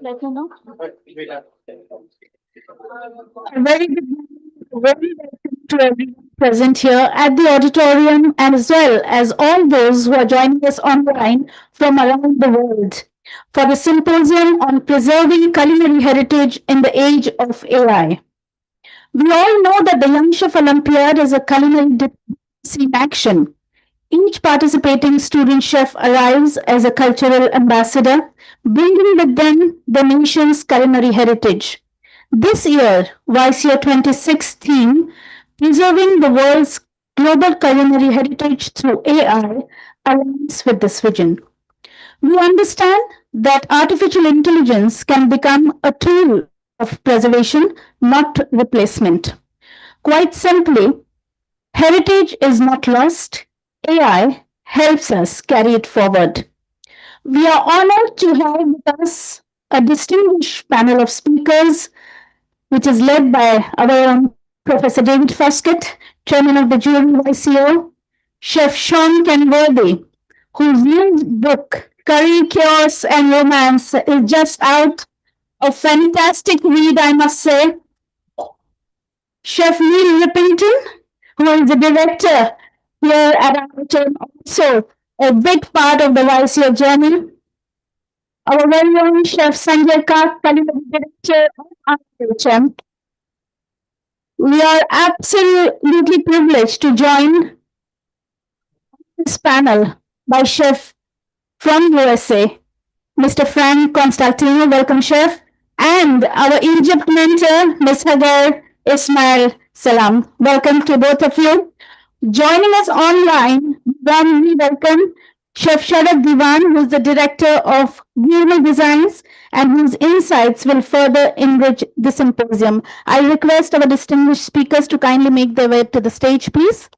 Let me know. A very good morning, very welcome to everyone present here at the auditorium and as well as all those who are joining us online from around the world for the symposium on preserving culinary heritage in the age of AI. We all know that the Young Chef Olympiad is a culinary diplomacy in action. Each participating student chef arrives as a cultural ambassador, bringing with them the nation's culinary heritage. This year, YCO 26 theme, Preserving the World's Global Culinary Heritage Through AI, aligns with this vision. We understand that artificial intelligence can become a tool of preservation, not replacement. Quite simply, heritage is not lost. AI helps us carry it forward. We are honored to have with us a distinguished panel of speakers, which is led by our own Professor David Foskett, Chairman of the Jury YCO, Chef Sean Kenworthy, whose new book, Curry, Chaos and Romance, is just out. A fantastic read, I must say. Chef Neil Rippington, who is the director here at our hotel, also a big part of the YCO journey. Our very own Chef Sanjay Kak, culinary director of RHM. We are absolutely privileged to join this panel by Chef from USA, Mr. Frank Constantino. Welcome, Chef. And our Egypt mentor, Ms. Hagar Ismail Salam. Welcome to both of you. Joining us online, warmly welcome Chef Sharad Diwan, who is the director of Gourmet Designs and whose insights will further enrich the symposium. I request our distinguished speakers to kindly make their way to the stage, please.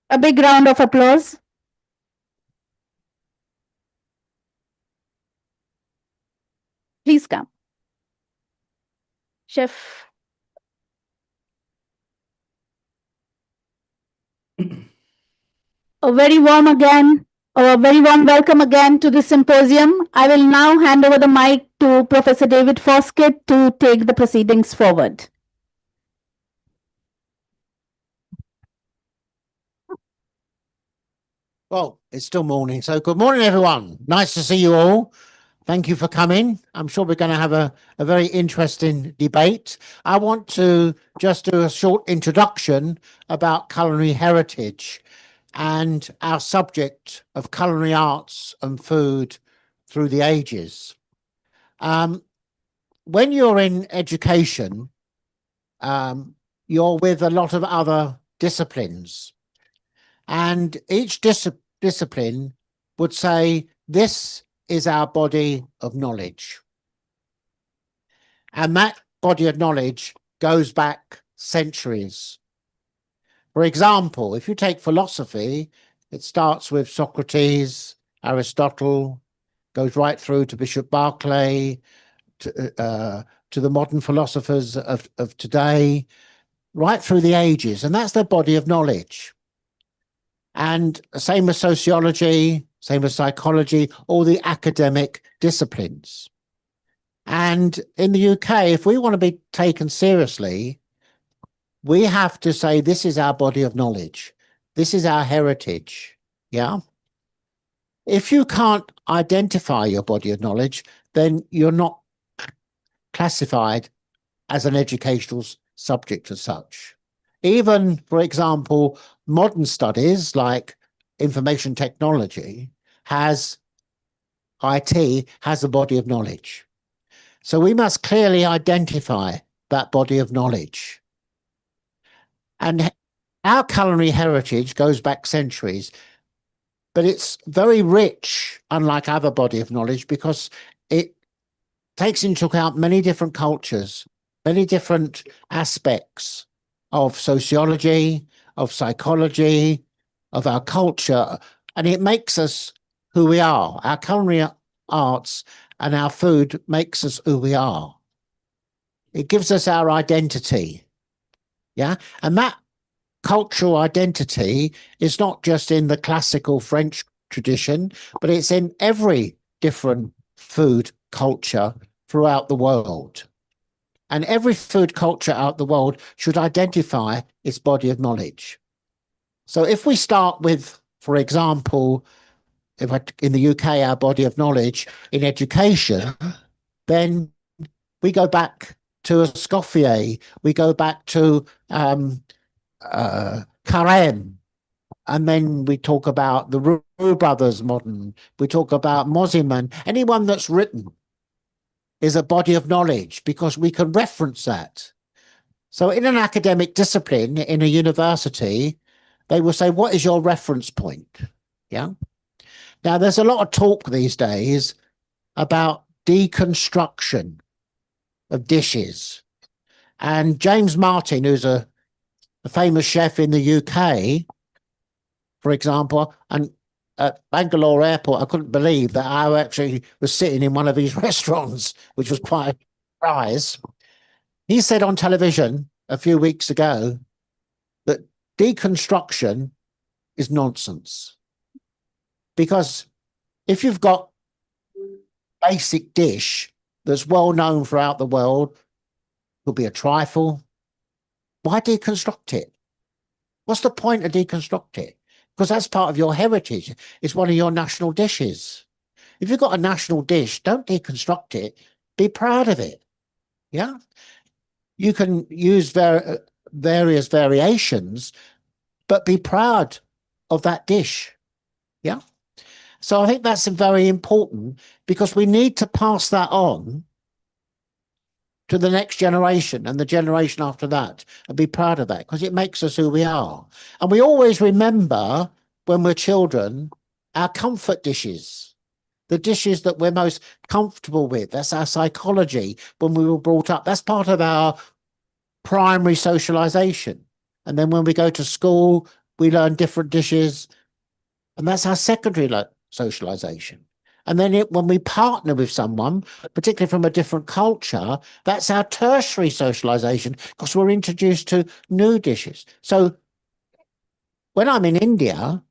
A big round of applause. Please come. Chef. A very warm welcome again to the symposium. I will now hand over the mic to Professor David Foskett to take the proceedings forward. Well, it's still morning, so good morning, everyone. Nice to see you all. Thank you for coming. I'm sure we're going to have a very interesting debate. I want to just do a short introduction about culinary heritage and our subject of culinary arts and food through the ages. When you're in education, you're with a lot of other disciplines, and each discipline would say, this is our body of knowledge. And that body of knowledge goes back centuries. For example, if you take philosophy, it starts with Socrates, Aristotle, goes right through to Bishop Berkeley, to the modern philosophers of today, right through the ages. And that's their body of knowledge. And same as sociology, same as psychology, all the academic disciplines. And in the UK, if we want to be taken seriously, we have to say, this is our body of knowledge. This is our heritage. Yeah. If you can't identify your body of knowledge, then you're not classified as an educational subject as such. Even, for example, modern studies like information technology IT has a body of knowledge. So we must clearly identify that body of knowledge. And our culinary heritage goes back centuries, but it's very rich, unlike other body of knowledge, because it takes into account many different cultures, many different aspects of sociology, of psychology, of our culture, and it makes us who we are. Our culinary arts and our food makes us who we are. It gives us our identity. Yeah. And that cultural identity is not just in the classical French tradition, but it's in every different food culture throughout the world. And every food culture out the world should identify its body of knowledge. So if we start with, for example, in the UK, our body of knowledge in education, then we go back to Escoffier, we go back to Carême, and then we talk about the Roux brothers modern, we talk about Mosimann, anyone that's written is a body of knowledge because we can reference that. So in an academic discipline, in a university, they will say, what is your reference point? Yeah. Now, there's a lot of talk these days about deconstruction of dishes. And James Martin, who's a famous chef in the UK, for example, and at Bangalore Airport, I couldn't believe that I actually was sitting in one of these restaurants, which was quite a surprise. He said on television a few weeks ago that deconstruction is nonsense. Because if you've got a basic dish that's well known throughout the world, could be a trifle, why deconstruct it? What's the point of deconstruct it? Because that's part of your heritage. It's one of your national dishes. If you've got a national dish, don't deconstruct it. Be proud of it. Yeah. You can use various variations, but be proud of that dish. Yeah. So I think that's very important because we need to pass that on to the next generation and the generation after that and be proud of that because it makes us who we are. And we always remember when we're children, our comfort dishes, the dishes that we're most comfortable with. That's our psychology when we were brought up. That's part of our primary socialization. And then when we go to school, we learn different dishes. And that's our secondary socialization. And then when we partner with someone, particularly from a different culture, that's our tertiary socialization because we're introduced to new dishes. So when I'm in India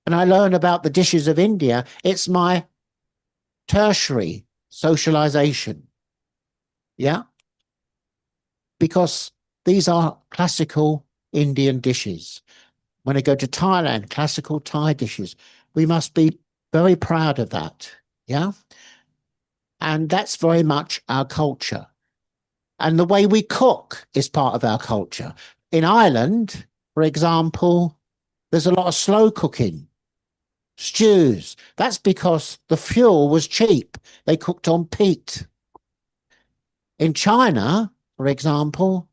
and I learn about the dishes of India, it's my tertiary socialization. Yeah. Because these are classical Indian dishes. When I go to Thailand, classical Thai dishes, we must be very proud of that. Yeah. And that's very much our culture. And the way we cook is part of our culture. In Ireland, for example, there's a lot of slow cooking, stews. That's because the fuel was cheap. They cooked on peat. In China, for example,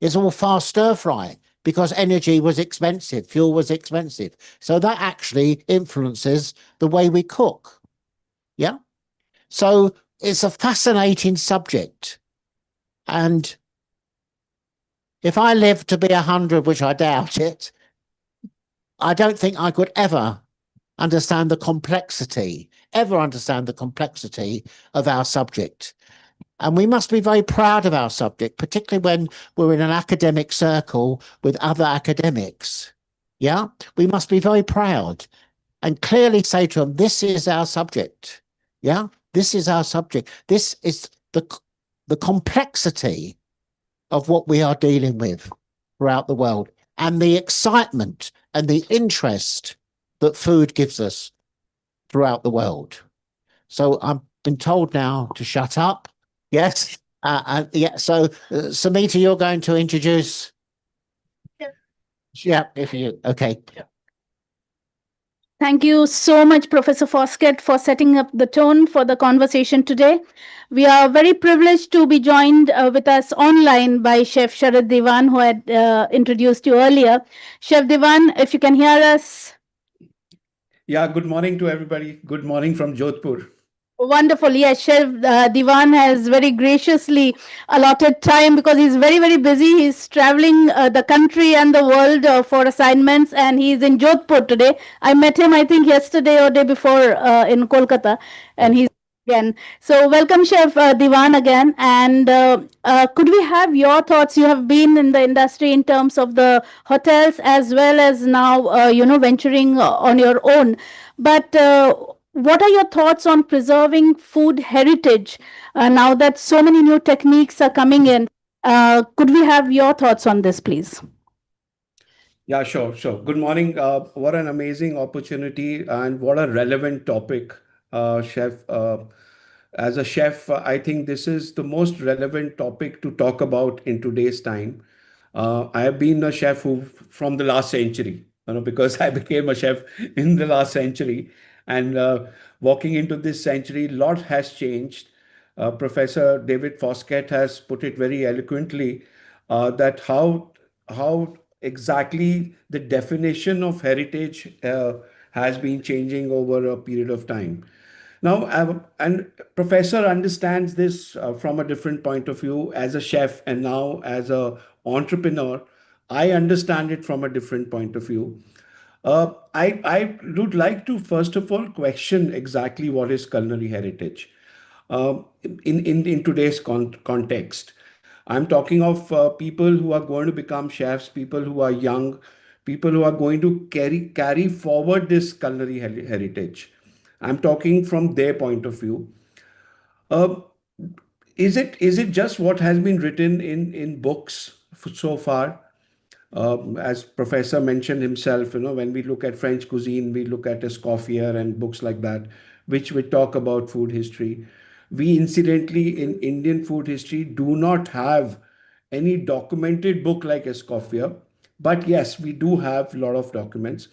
it's all fast stir fry because energy was expensive, fuel was expensive. So that actually influences the way we cook. Yeah. So it's a fascinating subject. And if I live to be 100, which I doubt it, I don't think I could ever understand the complexity of our subject. And we must be very proud of our subject, particularly when we're in an academic circle with other academics. Yeah, we must be very proud and clearly say to them, this is our subject. Yeah, this is our subject. This is the complexity of what we are dealing with throughout the world and the excitement and the interest that food gives us throughout the world. So I've been told now to shut up. Yes. Yeah. So, Samita, you're going to introduce. Yeah. If you okay. Thank you so much, Professor Foskett, for setting up the tone for the conversation today. We are very privileged to be joined with us online by Chef Sharad Diwan, who had introduced you earlier. Chef Diwan, if you can hear us. Yeah, good morning to everybody. Good morning from Jodhpur. Wonderful. Yes, Chef Diwan has very graciously allotted time because he's very, very busy. He's traveling the country and the world for assignments, and he's in Jodhpur today. I met him, I think, yesterday or day before in Kolkata, and he's again. So, welcome, Chef Diwan, again. And could we have your thoughts? You have been in the industry in terms of the hotels as well as now, venturing on your own. But what are your thoughts on preserving food heritage now that so many new techniques are coming in? Could we have your thoughts on this, please? Yeah, sure, sure. Good morning. What an amazing opportunity and what a relevant topic, Chef. As a chef, I think this is the most relevant topic to talk about in today's time. I have been a chef from the last century, because I became a chef in the last century, and walking into this century, lot has changed. Professor David Foskett has put it very eloquently that how exactly the definition of heritage has been changing over a period of time. Now, and Professor understands this from a different point of view as a chef and now as a entrepreneur. I understand it from a different point of view. I would like to first of all question exactly what is culinary heritage in today's context. I'm talking of people who are going to become chefs, people who are young, people who are going to carry forward this culinary heritage. I'm talking from their point of view. Uh, is it just what has been written in books so far? As Professor mentioned himself, when we look at French cuisine, we look at Escoffier and books like that, which we talk about food history. We incidentally in Indian food history do not have any documented book like Escoffier, but yes, we do have a lot of documents.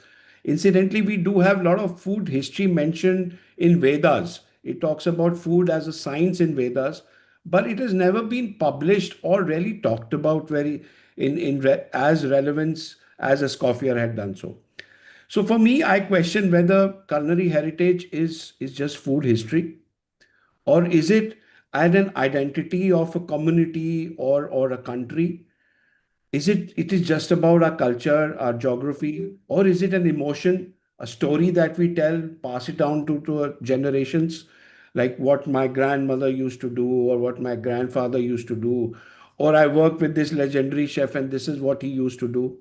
Incidentally, we do have a lot of food history mentioned in Vedas. It talks about food as a science in Vedas, but it has never been published or really talked about very as relevance as Escoffier had done so. So for me, I question whether culinary heritage is just food history, or is it an identity of a community or a country? It is just about our culture, our geography, or is it an emotion, a story that we tell, pass it down to our generations, like what my grandmother used to do or what my grandfather used to do, or I work with this legendary chef and this is what he used to do.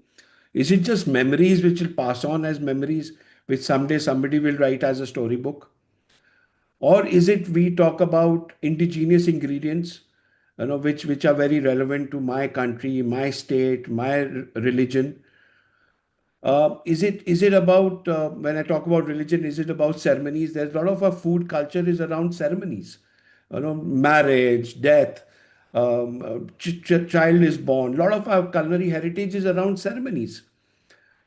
Is it just memories which will pass on as memories, which someday somebody will write as a storybook? Or is it we talk about indigenous ingredients, which are very relevant to my country, my state, my religion? Is it about when I talk about religion? Is it about ceremonies? There's a lot of our food culture is around ceremonies, marriage, death, child is born. A lot of our culinary heritage is around ceremonies.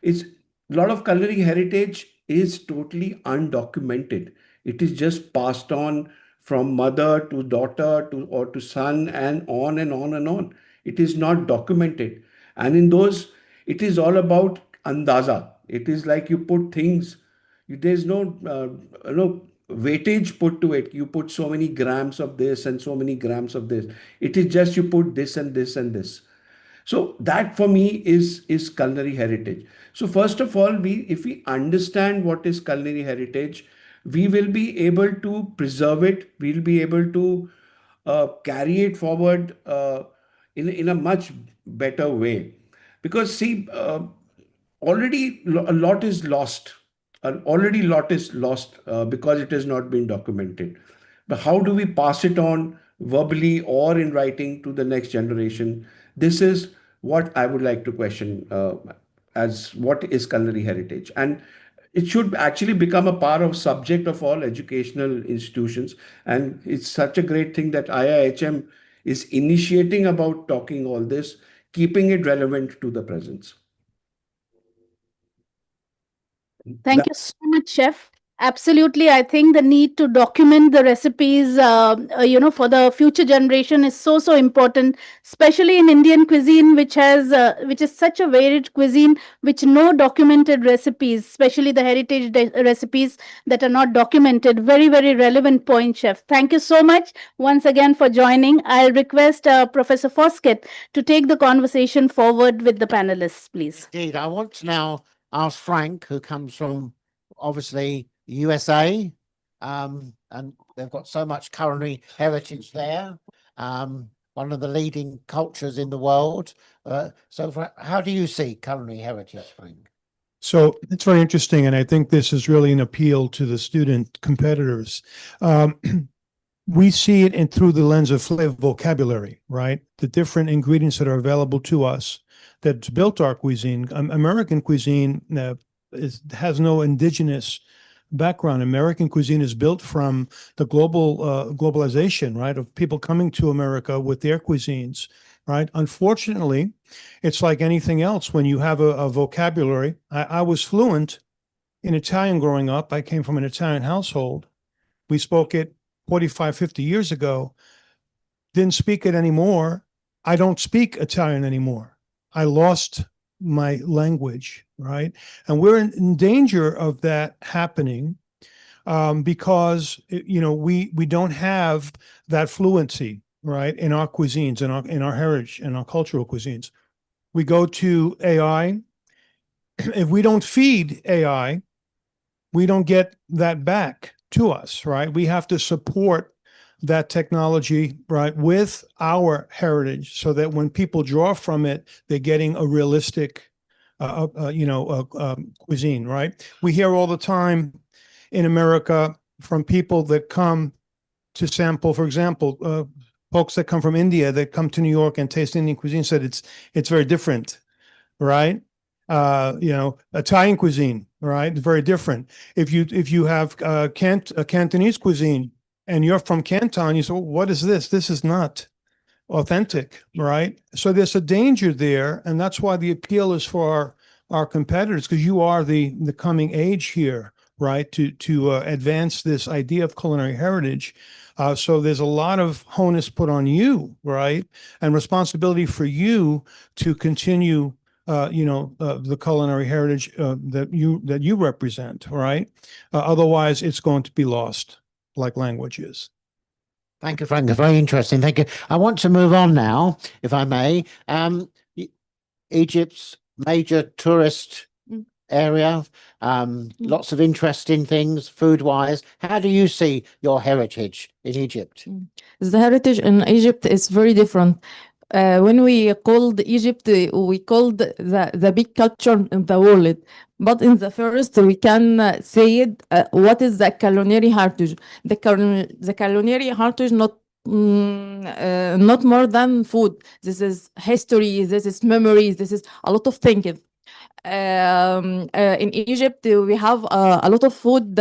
It's a lot of culinary heritage is totally undocumented. It is just passed on from mother to daughter to or to son and on and on and on. It is not documented. And in those, it is all about andaza. It is like you put things, there's no weightage put to it. You put so many grams of this and so many grams of this. It is just you put this and this and this. So that for me is culinary heritage. So first of all, we if we understand what is culinary heritage, we will be able to preserve it. We'll be able to carry it forward in a much better way. Because see, already a lot is lost. Already lot is lost because it has not been documented. But how do we pass it on verbally or in writing to the next generation? This is what I would like to question as what is culinary heritage, and it should actually become a part of subject of all educational institutions. And it's such a great thing that IIHM is initiating about talking all this, keeping it relevant to the present. Thank you so much, Chef. Absolutely. I think the need to document the recipes, for the future generation is so, so important, especially in Indian cuisine, which is such a varied cuisine, which no documented recipes, especially the heritage recipes that are not documented. Very, very relevant point, Chef. Thank you so much once again for joining. I'll request Professor Foskett to take the conversation forward with the panelists, please. Indeed, I want to now ask Frank, who comes from obviously USA, and they've got so much culinary heritage there. One of the leading cultures in the world. So, how do you see culinary heritage, Frank? So it's very interesting, and I think this is really an appeal to the student competitors. Um, we see it in through the lens of flavor vocabulary, right? The different ingredients that are available to us that's built our cuisine. American cuisine has no indigenous background. American cuisine is built from the globalization, right, of people coming to America with their cuisines, right? Unfortunately, it's like anything else. When you have a vocabulary, I was fluent in Italian growing up. I came from an Italian household. We spoke it 45, 50 years ago. Didn't speak it anymore. I don't speak Italian anymore. I lost my language, right? And we're in danger of that happening because we don't have that fluency, right, in our cuisines, in our heritage, in our cultural cuisines. We go to AI. If we don't feed AI, we don't get that back to us, right? We have to support that technology, right, with our heritage, so that when people draw from it, they're getting a realistic, cuisine, right? We hear all the time in America from people that come to sample, for example, folks that come from India that come to New York and taste Indian cuisine said it's very different, right? Italian cuisine, right? It's very different. If you have Cantonese cuisine and you're from Canton, you say, well, what is this? This is not authentic, right? So there's a danger there, and that's why the appeal is for our competitors, because you are the coming age here, right? To advance this idea of culinary heritage. So there's a lot of onus put on you, right, and responsibility for you to continue the culinary heritage that you represent, right? Otherwise, it's going to be lost, like languages. Thank you, Frank. Very interesting. Thank you. I want to move on now, if I may. Egypt's major tourist area, lots of interesting things food-wise. How do you see your heritage in Egypt? The heritage in Egypt is very different. When we called Egypt, we called the big culture in the world. But in the first, we can say it, what is the culinary heritage? The culinary heritage not more than food. This is history, this is memories, this is a lot of thinking. In Egypt, we have a lot of food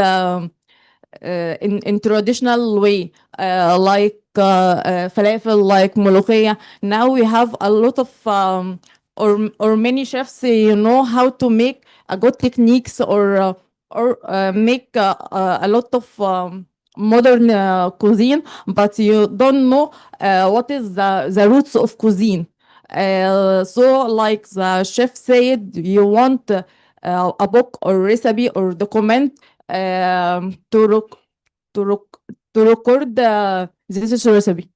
in traditional way, like falafel, like molokhia. Now we have a lot of or many chefs know how to make a good techniques or make a lot of modern cuisine, but you don't know what is the roots of cuisine. So like the chef said, you want a book or recipe or document to record this recipe.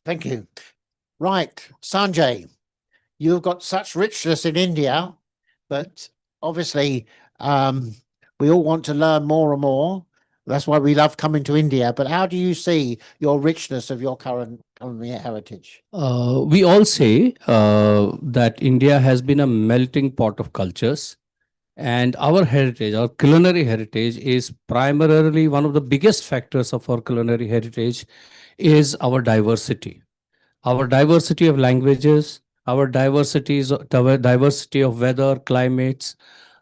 Thank you. Right, Sanjay, you've got such richness in India, but obviously we all want to learn more and more. That's why we love coming to India. But how do you see your richness of your current culinary heritage? We all say that India has been a melting pot of cultures, and our heritage, our culinary heritage, is primarily one of the biggest factors of our culinary heritage is our diversity. Our diversity of languages, our diversity of weather, climates,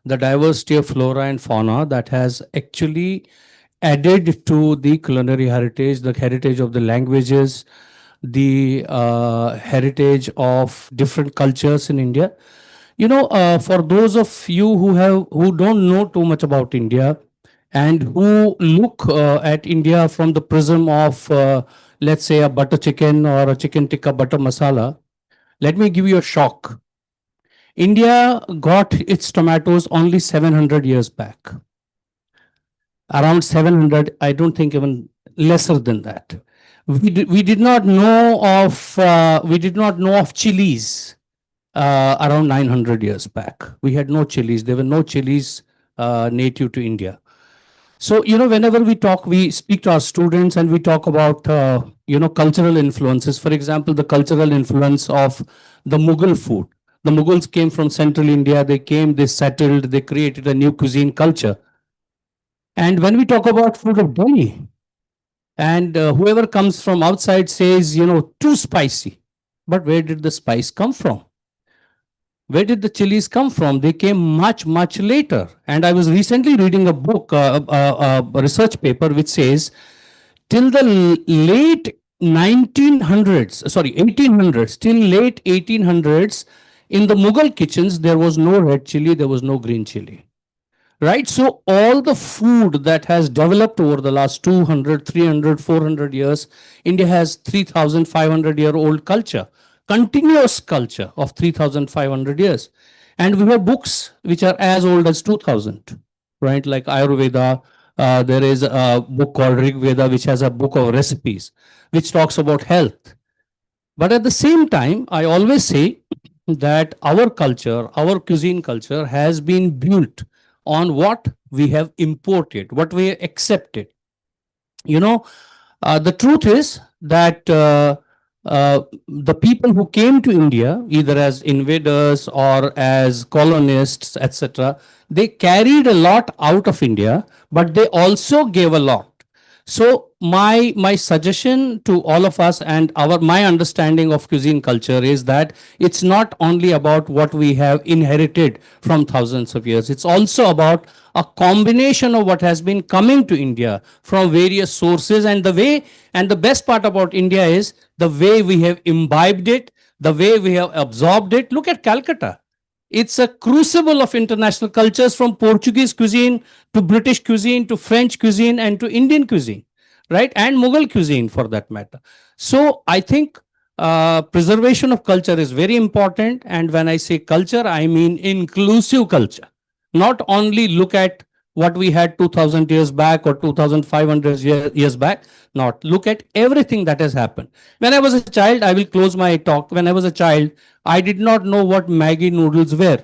the diversity of flora and fauna that has actually added to the culinary heritage, the heritage of the languages, the heritage of different cultures in India. For those of you who don't know too much about India and who look at India from the prism of, let's say, a butter chicken or a chicken tikka butter masala, let me give you a shock. India got its tomatoes only 700 years back. Around 700, I don't think even lesser than that. We did not know of chilies around 900 years back. We had no chilies. There were no chilies native to India. So, whenever we speak to our students and we talk about, cultural influences. For example, the cultural influence of the Mughal food. The Mughals came from central India. They came, they settled, they created a new cuisine culture. And when we talk about food of Delhi, and whoever comes from outside says, too spicy. But where did the spice come from? Where did the chilies come from? They came much, much later. And I was recently reading a book, a research paper, which says till the late 1900s, sorry, 1800s, till late 1800s, in the Mughal kitchens, there was no red chili, there was no green chili. Right? So all the food that has developed over the last 200, 300, 400 years, India has 3,500-year-old culture, continuous culture of 3,500 years. And we have books which are as old as 2000, right? Like Ayurveda. There is a book called Rig Veda, which has a book of recipes, which talks about health. But at the same time, I always say that our culture, our cuisine culture has been built on what we have imported, what we have accepted. The truth is that the people who came to India, either as invaders or as colonists, etc., they carried a lot out of India, but they also gave a lot. So my suggestion to all of us and my understanding of cuisine culture is that it's not only about what we have inherited from thousands of years. It's also about a combination of what has been coming to India from various sources, and the best part about India is the way we have imbibed it, the way we have absorbed it. Look at Calcutta. It's a crucible of international cultures, from Portuguese cuisine to British cuisine to French cuisine and to Indian cuisine, right? And Mughal cuisine for that matter. So I think preservation of culture is very important. And when I say culture, I mean inclusive culture. Not only look at what we had 2000 years back or 2500 years back, not look at everything that has happened. When I was a child, I will close my talk. When I was a child, I did not know what Maggi noodles were.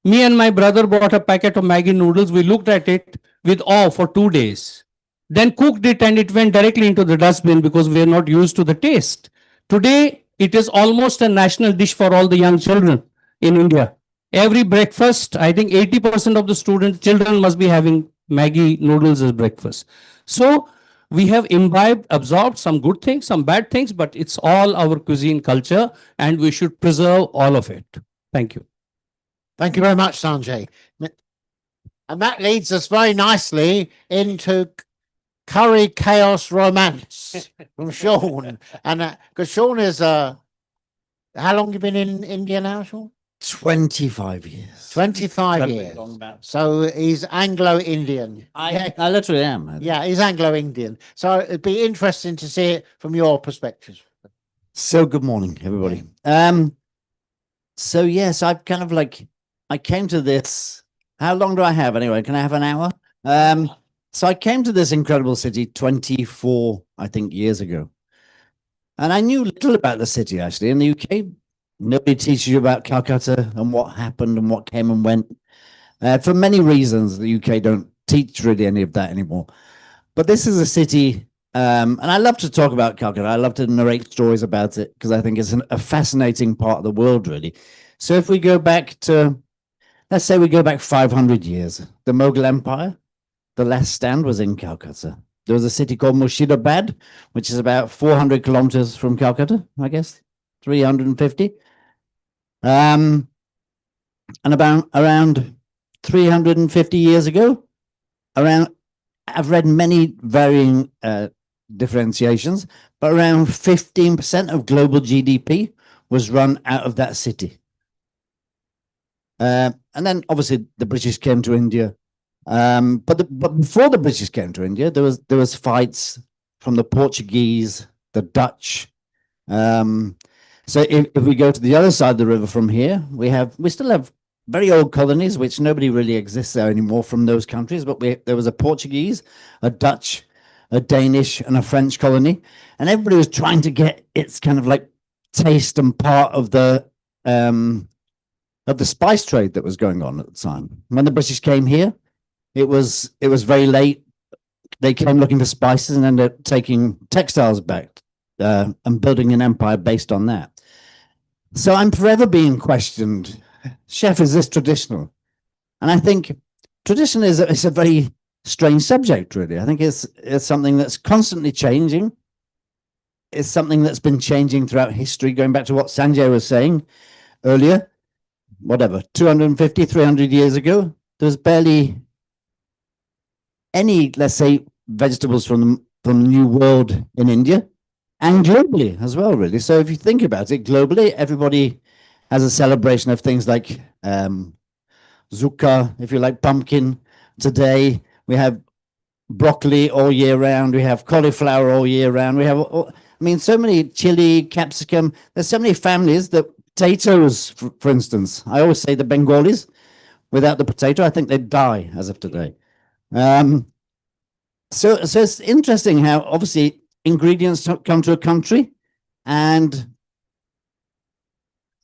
Me and my brother bought a packet of Maggi noodles. We looked at it with awe for 2 days. Then cooked it and it went directly into the dustbin because we are not used to the taste. Today, it is almost a national dish for all the young children in India. Every breakfast, I think 80% of the children must be having Maggi noodles as breakfast. So we have imbibed, absorbed some good things, some bad things, but it's all our cuisine culture and we should preserve all of it. Thank you. Thank you very much, Sanjay. And that leads us very nicely into curry chaos romance from Sean. And because Sean is, how long you been in India now, Sean? 25 years. 25 years. So he's Anglo-Indian. I literally am. Yeah, he's Anglo-Indian. So it'd be interesting to see it from your perspective. So good morning, everybody. So yes, I've kind of I came to this. How long do I have anyway? Can I have an hour? So I came to this incredible city 24, I think, years ago. And I knew little about the city, actually. In the UK, nobody teaches you about Calcutta and what happened and what came and went. For many reasons, the UK don't teach really any of that anymore. But this is a city, and I love to talk about Calcutta. I love to narrate stories about it because I think it's a fascinating part of the world, really. So if we go back to, let's say we go back 500 years, the Mughal Empire, the last stand was in Calcutta. There was a city called Murshidabad, which is about 400 kilometers from Calcutta, I guess, 350. And around 350 years ago, I've read many varying differentiations, but around 15% of global GDP was run out of that city. And then obviously the British came to India. But before the British came to India, there was fights from the Portuguese, the Dutch. So if we go to the other side of the river from here, we still have very old colonies, which nobody really exists there anymore from those countries. But there was a Portuguese, a Dutch, a Danish, and a French colony, and everybody was trying to get its kind of taste and part of the spice trade that was going on at the time. When the British came here, it was very late. They came looking for spices and ended up taking textiles back and building an empire based on that. So I'm forever being questioned. Chef, is this traditional? And I think tradition is a very strange subject, really. I think it's something that's constantly changing. It's something that's been changing throughout history, going back to what Sanjay was saying earlier. Whatever, 250, 300 years ago, there's barely any, let's say, vegetables from the New World in India and globally as well, really. So if you think about it, globally, everybody has a celebration of things like zucca, if you like, pumpkin. Today, we have broccoli all year round. We have cauliflower all year round. We have, I mean, so many chili, capsicum. There's so many families that potatoes, for instance. I always say the Bengalis, without the potato, I think they'd die as of today. So it's interesting how obviously ingredients come to a country and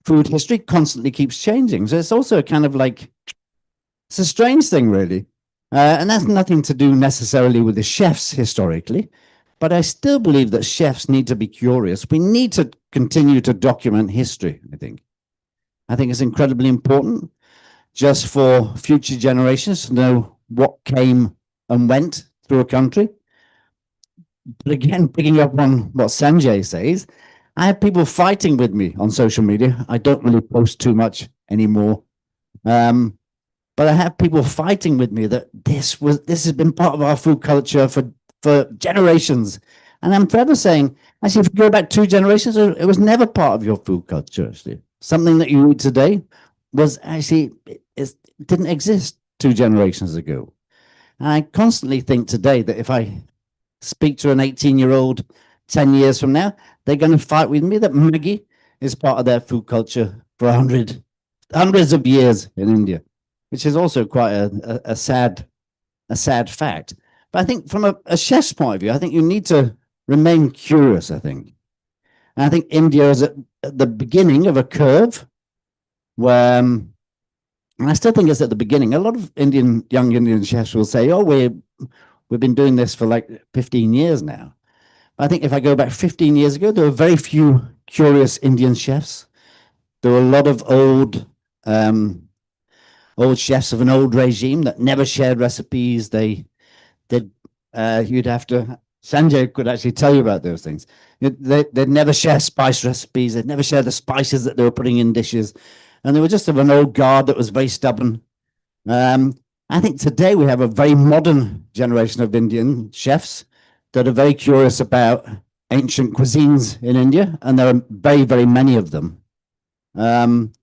food history constantly keeps changing. So it's also kind of like, it's a strange thing, really. And that's nothing to do necessarily with the chefs historically, but I still believe that chefs need to be curious. We need to continue to document history, I think. I think it's incredibly important just for future generations to know what came and went through a country. But again, picking up on what Sanjay says, I have people fighting with me on social media. I don't really post too much anymore. But I have people fighting with me that this has been part of our food culture for generations. And I'm forever saying, actually, if you go back 2 generations, it was never part of your food culture, actually. Something that you eat today was actually, it didn't exist 2 generations ago. And I constantly think today that if I speak to an 18-year-old 10 years from now, they're going to fight with me that Maggi is part of their food culture for hundreds of years in India, which is also quite a sad fact. But I think from a chef's point of view, I think you need to remain curious, I think. And I think India is at the beginning of a curve where, and I still think it's at the beginning. A lot of young Indian chefs will say, oh, we've been doing this for like 15 years now. But I think if I go back 15 years ago, there were very few curious Indian chefs. There were a lot of old chefs of an old regime that never shared recipes. They did, you'd have to, Sanjay could actually tell you about those things. They'd never share spice recipes. They'd never share the spices that they were putting in dishes. And they were just of an old guard that was very stubborn. I think today we have a very modern generation of Indian chefs that are very curious about ancient cuisines in India. And there are very, very many of them. And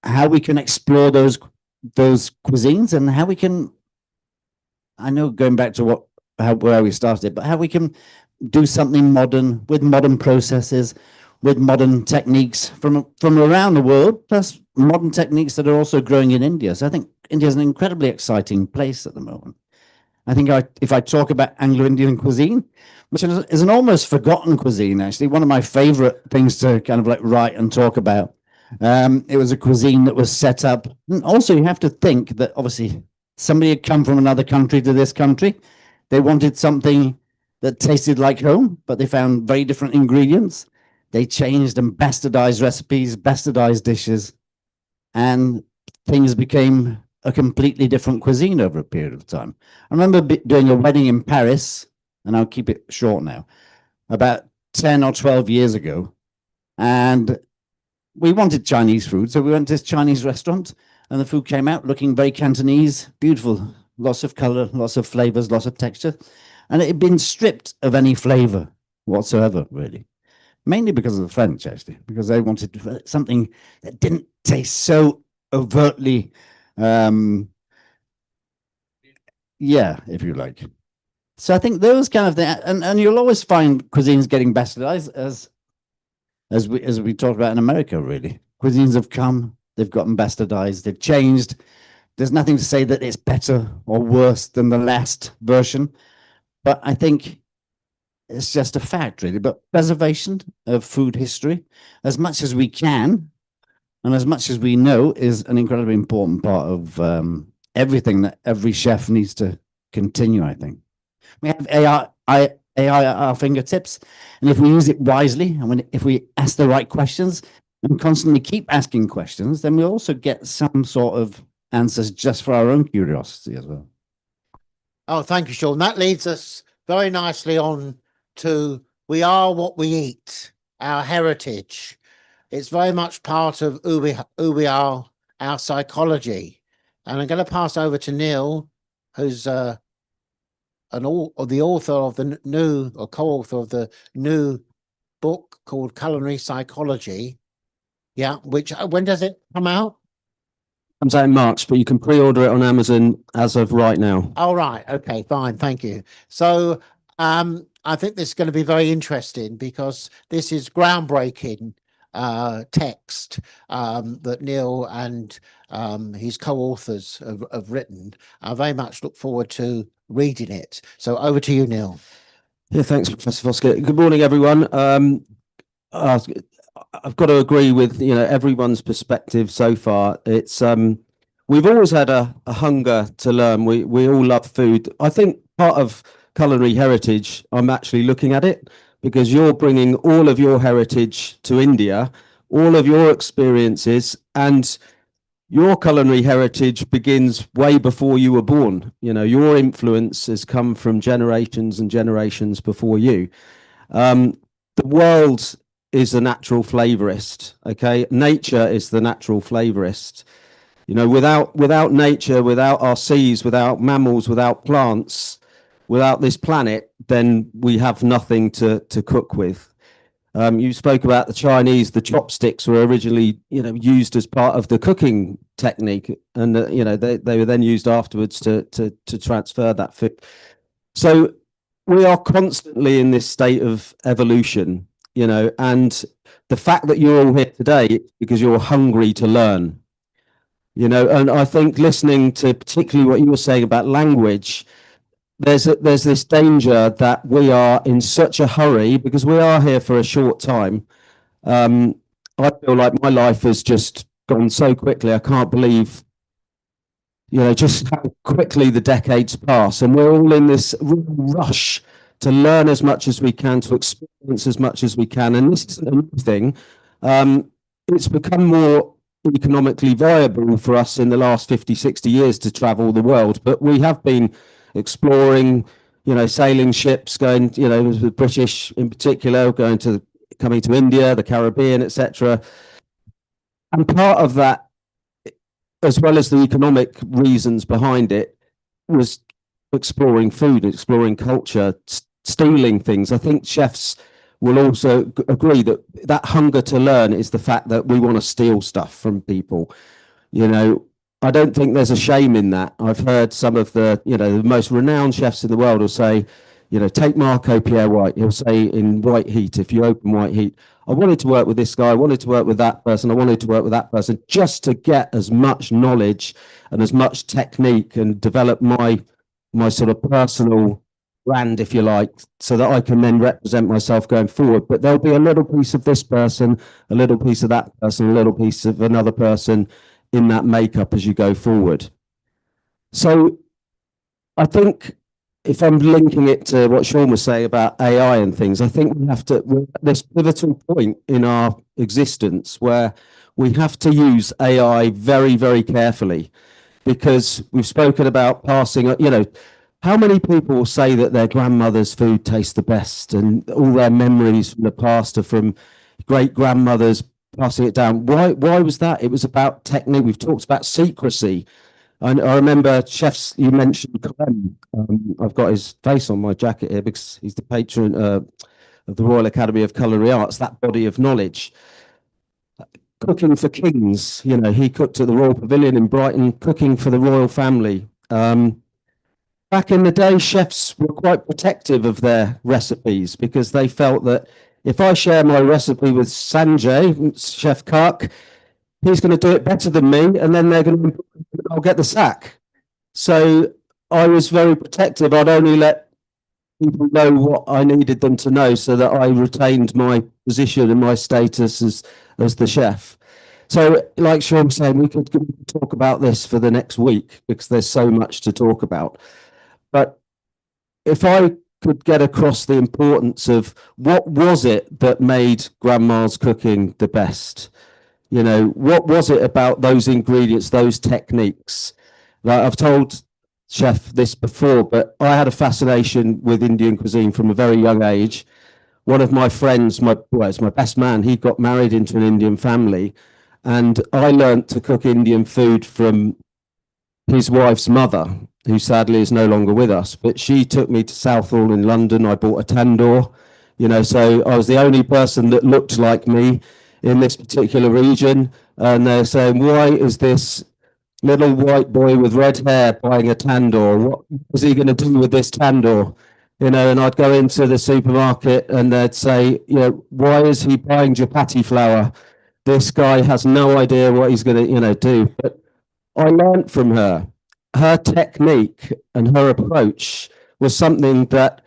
how we can explore those cuisines and how we can, I know going back to where we started, but how we can do something modern with modern processes, with modern techniques from around the world, plus modern techniques that are also growing in India. So I think India is an incredibly exciting place at the moment. I think if I talk about Anglo-Indian cuisine, which is an almost forgotten cuisine, actually, one of my favorite things to kind of like write and talk about. It was a cuisine that was set up. And also, you have to think that obviously somebody had come from another country to this country. They wanted something that tasted like home, but they found very different ingredients. They changed and bastardized recipes, bastardized dishes, and things became a completely different cuisine over a period of time. I remember doing a wedding in Paris, and I'll keep it short now, about 10 or 12 years ago. And we wanted Chinese food, so we went to this Chinese restaurant, and the food came out looking very Cantonese, beautiful, lots of color, lots of flavors, lots of texture. And it had been stripped of any flavor whatsoever, really. Mainly because of the French, actually, because they wanted something that didn't taste so overtly, if you like. So I think those kind of things, and you'll always find cuisines getting bastardized as we talked about in America, really. Cuisines have come, they've gotten bastardized, they've changed. There's nothing to say that it's better or worse than the last version, but I think it's just a fact, really. But preservation of food history, as much as we can, and as much as we know, is an incredibly important part of everything that every chef needs to continue, I think. We have AI at our fingertips. And if we use it wisely, and if we ask the right questions and constantly keep asking questions, then we'll also get some sort of answers just for our own curiosity as well. Oh, thank you, Sean. That leads us very nicely on to we are what we eat, our heritage. It's very much part of who we are, our psychology. And I'm going to pass over to Neil, who's the author of the new, or co-author of the new book called Culinary Psychology. Yeah, which when does it come out? Comes out in March, but you can pre-order it on Amazon as of right now. All right. Okay, fine. Thank you. So I think this is going to be very interesting because this is groundbreaking text that Neil and his co-authors have written. I very much look forward to reading it. So over to you, Neil. Yeah, thanks, Professor Foskett. Good morning, everyone. I've got to agree with everyone's perspective so far. It's we've always had a hunger to learn. We all love food. I think part of culinary heritage, I'm actually looking at it because you're bringing all of your heritage to India, all of your experiences, and your culinary heritage begins way before you were born. Your influence has come from generations and generations before you. The world is a natural flavorist. Okay, nature is the natural flavorist. Without nature, without our seas, without mammals, without plants, without this planet, then we have nothing to cook with. You spoke about the Chinese. The chopsticks were originally, used as part of the cooking technique, and they were then used afterwards to transfer that food. So we are constantly in this state of evolution. And the fact that you're all here today is because you're hungry to learn, and I think listening to particularly what you were saying about language, there's this danger that we are in such a hurry because we are here for a short time. I feel like my life has just gone so quickly. I can't believe, just how quickly the decades pass, and we're all in this rush to learn as much as we can, to experience as much as we can. And this isn't a new thing. It's become more economically viable for us in the last 50, 60 years to travel the world. But we have been exploring, sailing ships, going, the British in particular, coming to India, the Caribbean, etc. And part of that, as well as the economic reasons behind it, was exploring food, exploring culture, stealing things. I think chefs will also agree that that hunger to learn is the fact that we want to steal stuff from people. I don't think there's a shame in that. I've heard some of the most renowned chefs in the world will say, take Marco Pierre White. He'll say in White Heat, if you open White Heat, I wanted to work with this guy, I wanted to work with that person, I wanted to work with that person, just to get as much knowledge and as much technique and develop my sort of personal brand, if you like, so that I can then represent myself going forward. But there'll be a little piece of this person, a little piece of that person, a little piece of another person in that makeup as you go forward. So I think if I'm linking it to what Sean was saying about AI and things, I think we're at this pivotal point in our existence where we have to use AI very, very carefully, because we've spoken about passing, how many people will say that their grandmother's food tastes the best and all their memories from the past are from great grandmothers passing it down? Why was that? It was about technique. We've talked about secrecy. I remember chefs, you mentioned Clem. I've got his face on my jacket here because he's the patron of the Royal Academy of Culinary Arts, that body of knowledge. Cooking for kings, he cooked at the Royal Pavilion in Brighton, cooking for the royal family. Back in the day, chefs were quite protective of their recipes because they felt that if I share my recipe with Sanjay, Chef Kark, he's going to do it better than me, and then I'll get the sack. So I was very protective. I'd only let people know what I needed them to know so that I retained my position and my status as the chef. So like Sean was saying, we could talk about this for the next week because there's so much to talk about. But if I could get across the importance of what was it that made grandma's cooking the best. You know, what was it about those ingredients, those techniques? Like I've told Chef this before, but I had a fascination with Indian cuisine from a very young age. One of my friends, it's my best man, he got married into an Indian family, and I learnt to cook Indian food from his wife's mother, who sadly is no longer with us. But she took me to Southall in London. I bought a tandoor, you know, so I was the only person that looked like me in this particular region. And they're saying, why is this little white boy with red hair buying a tandoor? What is he going to do with this tandoor? You know, and I'd go into the supermarket and they'd say, you know, why is he buying chapati flour? This guy has no idea what he's going to, you know, do. But I learned from her. Her technique and her approach was something that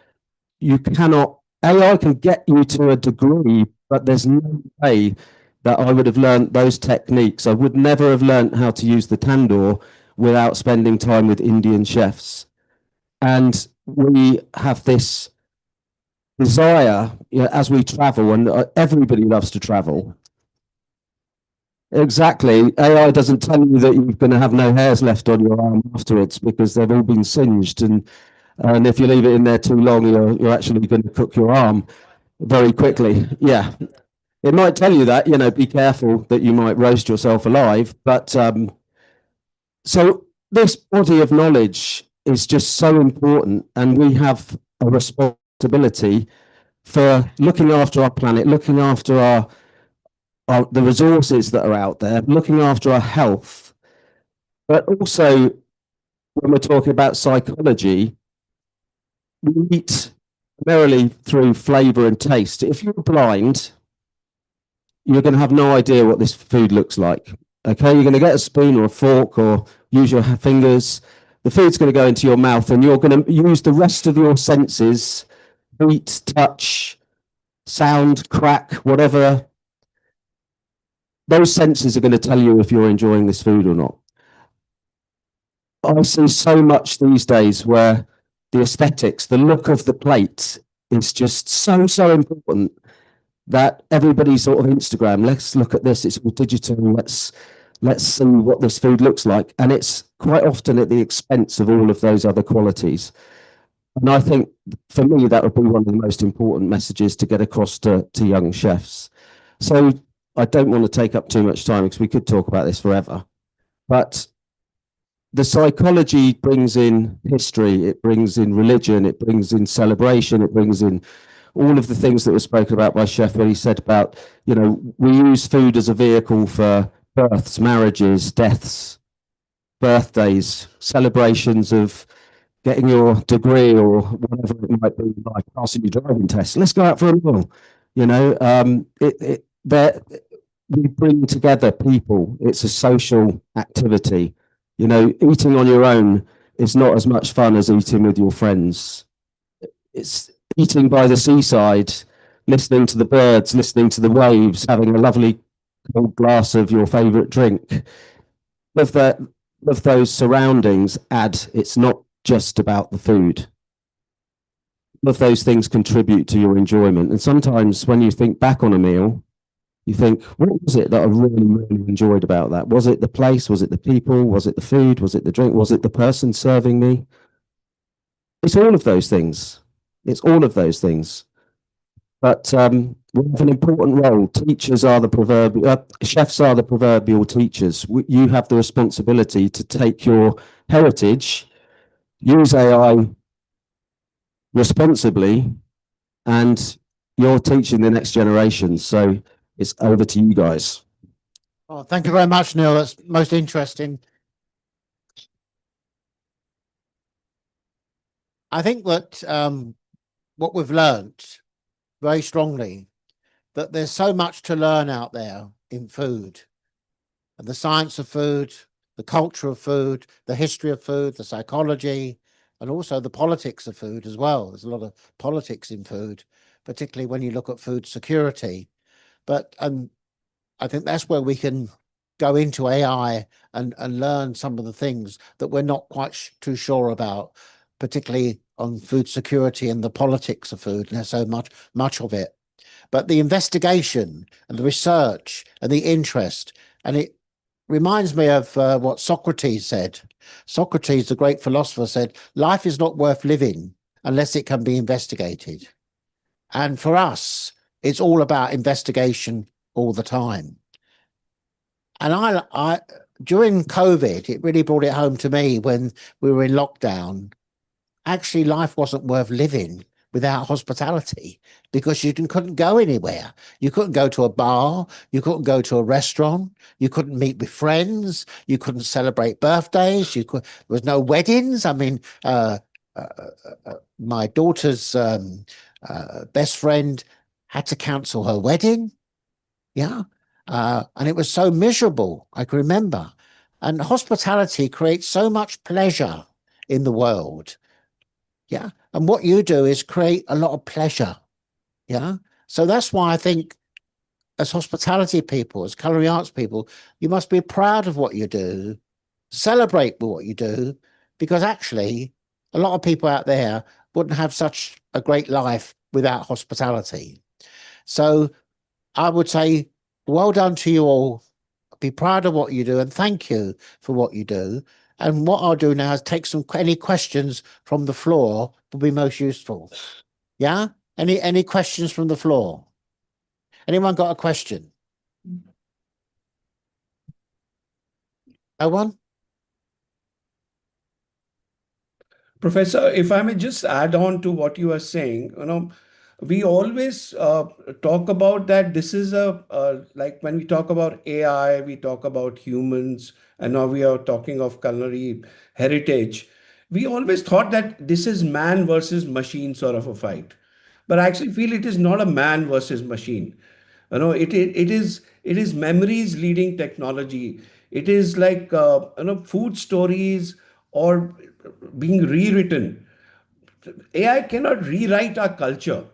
you cannot, AI can get you to a degree, but there's no way that I would have learned those techniques. I would never have learned how to use the tandoor without spending time with Indian chefs. And we have this desire, you know, as we travel, and everybody loves to travel. Exactly. AI doesn't tell you that you're going to have no hairs left on your arm afterwards because they've all been singed, and if you leave it in there too long, you're actually going to cook your arm very quickly. Yeah, it might tell you that, you know, be careful that you might roast yourself alive. But so this body of knowledge is just so important, and we have a responsibility for looking after our planet, looking after our the resources that are out there, looking after our health, but also when we're talking about psychology, we eat primarily through flavor and taste. If you're blind, you're going to have no idea what this food looks like. Okay, you're going to get a spoon or a fork or use your fingers. The food's going to go into your mouth, and you're going to use the rest of your senses: heat, touch, sound, crack, whatever. Those senses are going to tell you if you're enjoying this food or not. I see so much these days where the aesthetics, the look of the plate is just so important that everybody's sort of Instagram, let's look at this, it's all digital, let's see what this food looks like. And it's quite often at the expense of all of those other qualities. And I think for me, that would be one of the most important messages to get across to young chefs. So I don't want to take up too much time because we could talk about this forever. But the psychology brings in history, it brings in religion, it brings in celebration, it brings in all of the things that were spoken about by Chef when he said about, you know, we use food as a vehicle for births, marriages, deaths, birthdays, celebrations of getting your degree or whatever it might be, like passing your driving test. Let's go out for a meal. You know, we bring together people. It's a social activity. You know, eating on your own is not as much fun as eating with your friends. It's eating by the seaside, listening to the birds, listening to the waves, having a lovely cold glass of your favorite drink. Of those surroundings it's not just about the food. All of those things contribute to your enjoyment. And sometimes when you think back on a meal, you think, what was it that I really, really enjoyed about that? Was it the place? Was it the people? Was it the food? Was it the drink? Was it the person serving me? It's all of those things. It's all of those things. But we have an important role. Teachers are the proverbial, chefs are the proverbial teachers. You have the responsibility to take your heritage, use AI responsibly, and you're teaching the next generation. So it's over to you guys. Oh, thank you very much, Neil. That's most interesting. I think that what we've learnt very strongly, that there's so much to learn out there in food, and the science of food, the culture of food, the history of food, the psychology, and also the politics of food as well. There's a lot of politics in food, particularly when you look at food security. But I think that's where we can go into AI and learn some of the things that we're not quite too sure about. particularly on food security and the politics of food, and there's so much of it. But the investigation and the research and the interest, and it reminds me of what Socrates said. Socrates, the great philosopher, said, life is not worth living unless it can be investigated. And for us, it's all about investigation all the time. And I during COVID, it really brought it home to me when we were in lockdown. Actually, life wasn't worth living without hospitality, because you couldn't go anywhere. You couldn't go to a bar. You couldn't go to a restaurant. You couldn't meet with friends. You couldn't celebrate birthdays. There was no weddings. I mean, my daughter's best friend had to cancel her wedding. Yeah. And it was so miserable, I can remember. And hospitality creates so much pleasure in the world. Yeah. And what you do is create a lot of pleasure. Yeah. So that's why I think as hospitality people, as culinary arts people, you must be proud of what you do, celebrate what you do, because actually a lot of people out there wouldn't have such a great life without hospitality. So I would say, well done to you all. Be proud of what you do, and thank you for what you do. And what I'll do now is take any questions from the floor will be most useful. Yeah? Any questions from the floor? Anyone got a question? No one? Professor, if I may just add on to what you are saying, we always talk about that this is like when we talk about AI, we talk about humans, and now we are talking of culinary heritage. We always thought that this is man versus machine sort of a fight. But I actually feel it is not a man versus machine. It is memories leading technology. It is like food stories or being rewritten. AI cannot rewrite our culture.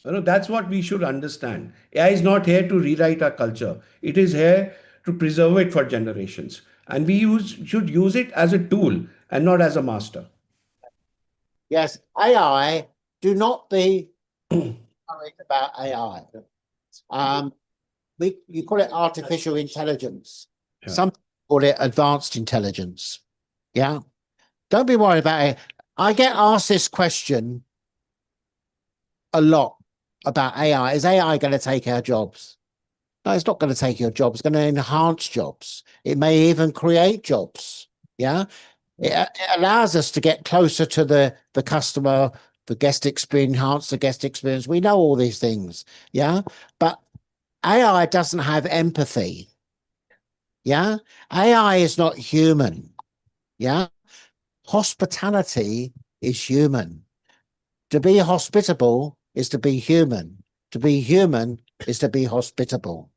That's what we should understand. AI is not here to rewrite our culture. It is here to preserve it for generations. And should use it as a tool and not as a master. Yes, AI, do not be worried about AI. You call it artificial intelligence. Yeah. Some call it advanced intelligence. Yeah. Don't be worried about it. I get asked this question a lot about AI. Is AI going to take our jobs? No, it's not going to take your jobs. It's going to enhance jobs. It may even create jobs. Yeah. It allows us to get closer to the customer, the guest experience, enhance the guest experience. We know all these things. Yeah. But AI doesn't have empathy. Yeah. AI is not human. Yeah. Hospitality is human. To be hospitable is to be human. To be human is to be hospitable.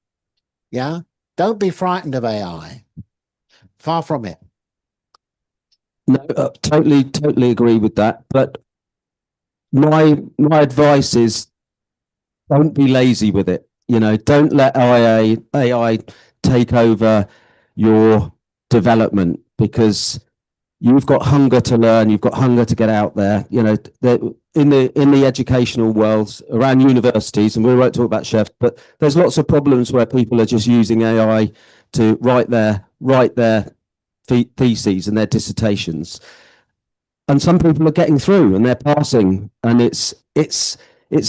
Yeah. Don't be frightened of AI. Far from it. No, totally agree with that. But my advice is don't be lazy with it. Don't let AI take over your development, because you've got hunger to learn, you've got hunger to get out there. In the educational world around universities, and we won't talk about chefs, but there's lots of problems where people are just using AI to write their theses and their dissertations, and some people are getting through and they're passing, and it's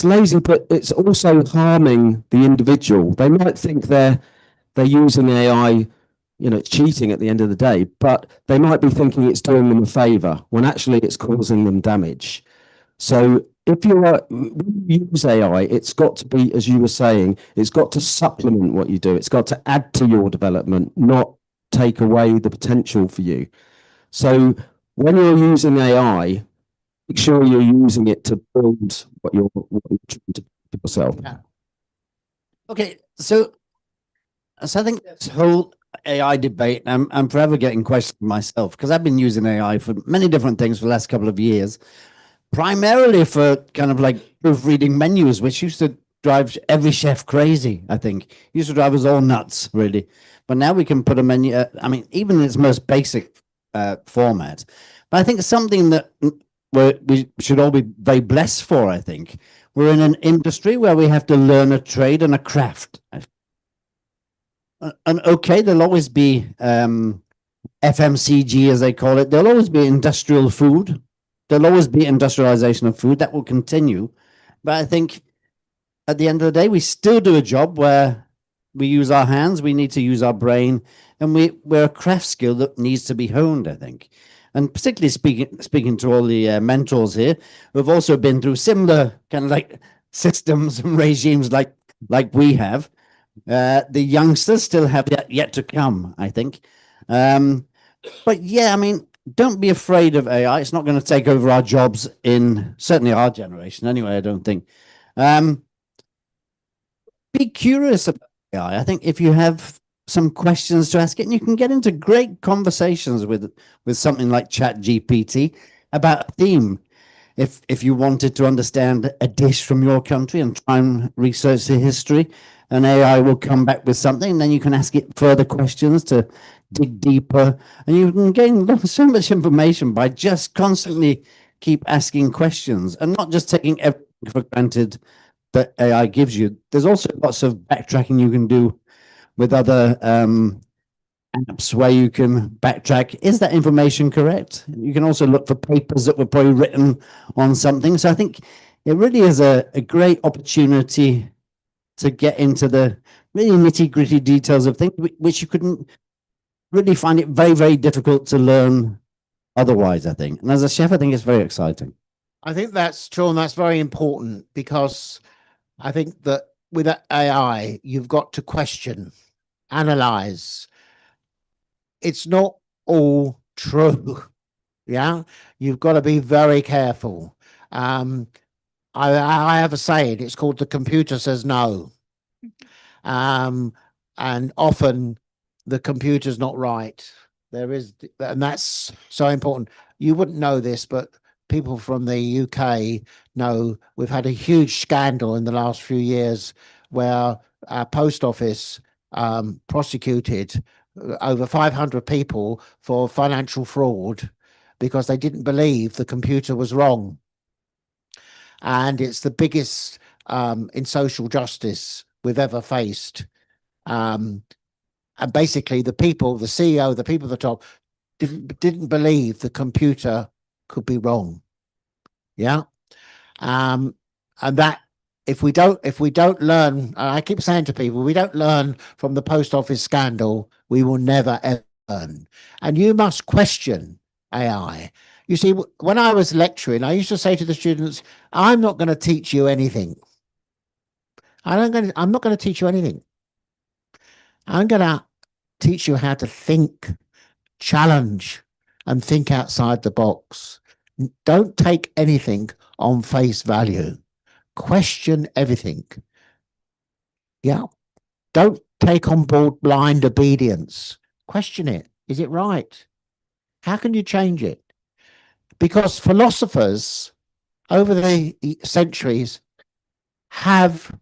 lazy, but it's also harming the individual. They might think they're using AI, it's cheating at the end of the day, but they might be thinking it's doing them a favor when actually it's causing them damage. So if you use AI, it's got to be, as you were saying, it's got to supplement what you do. It's got to add to your development, not take away the potential for you. So when you're using AI, make sure you're using it to build what you're trying to do yourself. Yeah. Okay, so I think this whole AI debate, I'm forever getting questioned myself, because I've been using AI for many different things for the last couple of years, primarily for kind of like proofreading menus, which used to drive every chef crazy, I think. Used to drive us all nuts, really. But now we can put a menu, even in its most basic format. But I think something that we should all be very blessed for, I think. We're in an industry where we have to learn a trade and a craft. And okay, there'll always be FMCG, as they call it. There'll always be industrial food. There'll always be industrialization of food. That will continue. But I think at the end of the day, we still do a job where we use our hands, we need to use our brain, and we're a craft skill that needs to be honed, I think. And particularly speaking to all the mentors here, who've also been through similar kind of like systems and regimes like we have. The youngsters still have that yet to come, I think. But yeah, I mean, don't be afraid of AI. It's not going to take over our jobs in certainly our generation anyway, I don't think. Be curious about AI. I think if you have some questions to ask it, and you can get into great conversations with something like Chat GPT about a theme. If you wanted to understand a dish from your country and try and research the history, and AI will come back with something, then you can ask it further questions to dig deeper, and you can gain so much information by just constantly keep asking questions and not just taking everything for granted that AI gives you. There's also lots of backtracking you can do with other apps where you can backtrack. Is that information correct? You can also look for papers that were probably written on something. So I think it really is a great opportunity to get into the really nitty gritty details of things, which you couldn't really find it very, very difficult to learn otherwise, I think. And as a chef, I think it's very exciting. I think that's true, and that's very important, because I think that with AI, you've got to question, analyze. It's not all true. Yeah, you've got to be very careful. I have a saying. It's called "the computer says no," and often the computer's not right. There is, and that's so important. You wouldn't know this, but people from the UK know we've had a huge scandal in the last few years where our post office prosecuted over 500 people for financial fraud because they didn't believe the computer was wrong. And it's the biggest in social justice we've ever faced. And basically the people, the CEO, the people at the top didn't believe the computer could be wrong. Yeah. And that if we don't learn, I keep saying to people, we don't learn from the post office scandal, we will never ever learn. And you must question AI. You see, when I was lecturing, I used to say to the students, I'm not going to teach you anything. I'm not going to teach you anything. I'm going to teach you how to think, challenge, and think outside the box. Don't take anything on face value. Question everything. Yeah. Don't take on board blind obedience. Question it. Is it right? How can you change it? Because philosophers over the centuries have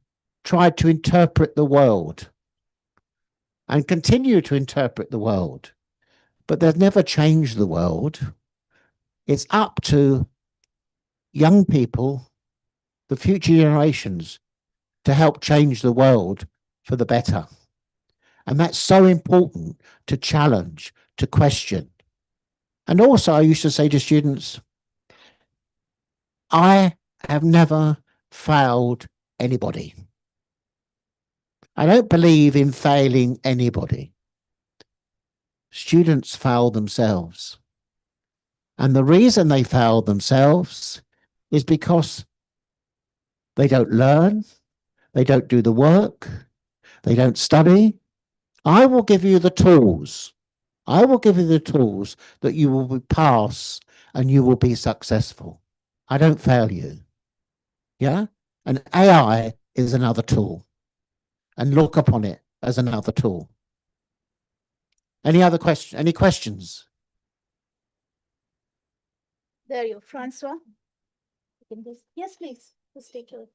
tried to interpret the world and continue to interpret the world, but they've never changed the world. It's up to young people, the future generations, to help change the world for the better. And that's so important, to challenge, to question. And also, I used to say to students, I have never failed anybody. I don't believe in failing anybody. Students fail themselves. And the reason they fail themselves is because they don't learn, they don't do the work, they don't study. I will give you the tools. I will give you the tools that you will pass and you will be successful. I don't fail you. Yeah? And AI is another tool. And look upon it as another tool. Any other question? Any questions? There you, Francois. You can just, yes, please. Just take your.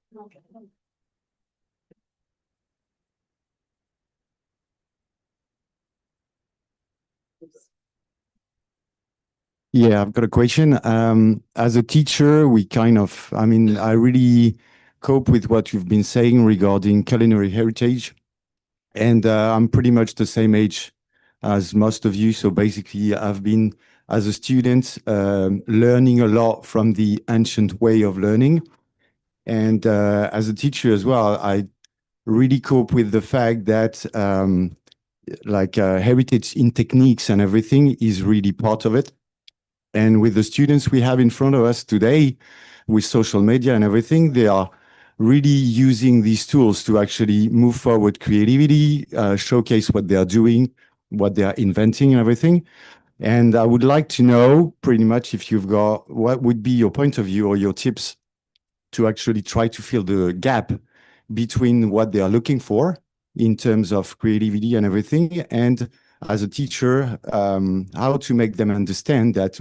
Yeah, I've got a question. As a teacher, I really cope with what you've been saying regarding culinary heritage. And I'm pretty much the same age as most of you. So basically, I've been, as a student, learning a lot from the ancient way of learning. And as a teacher as well, I really cope with the fact that heritage in techniques and everything is really part of it. And with the students we have in front of us today, with social media and everything, they are really using these tools to actually move forward creativity, showcase what they are doing, what they are inventing and everything. And I would like to know pretty much if you've got, what would be your point of view or your tips to actually try to fill the gap between what they are looking for in terms of creativity and everything, and as a teacher, how to make them understand that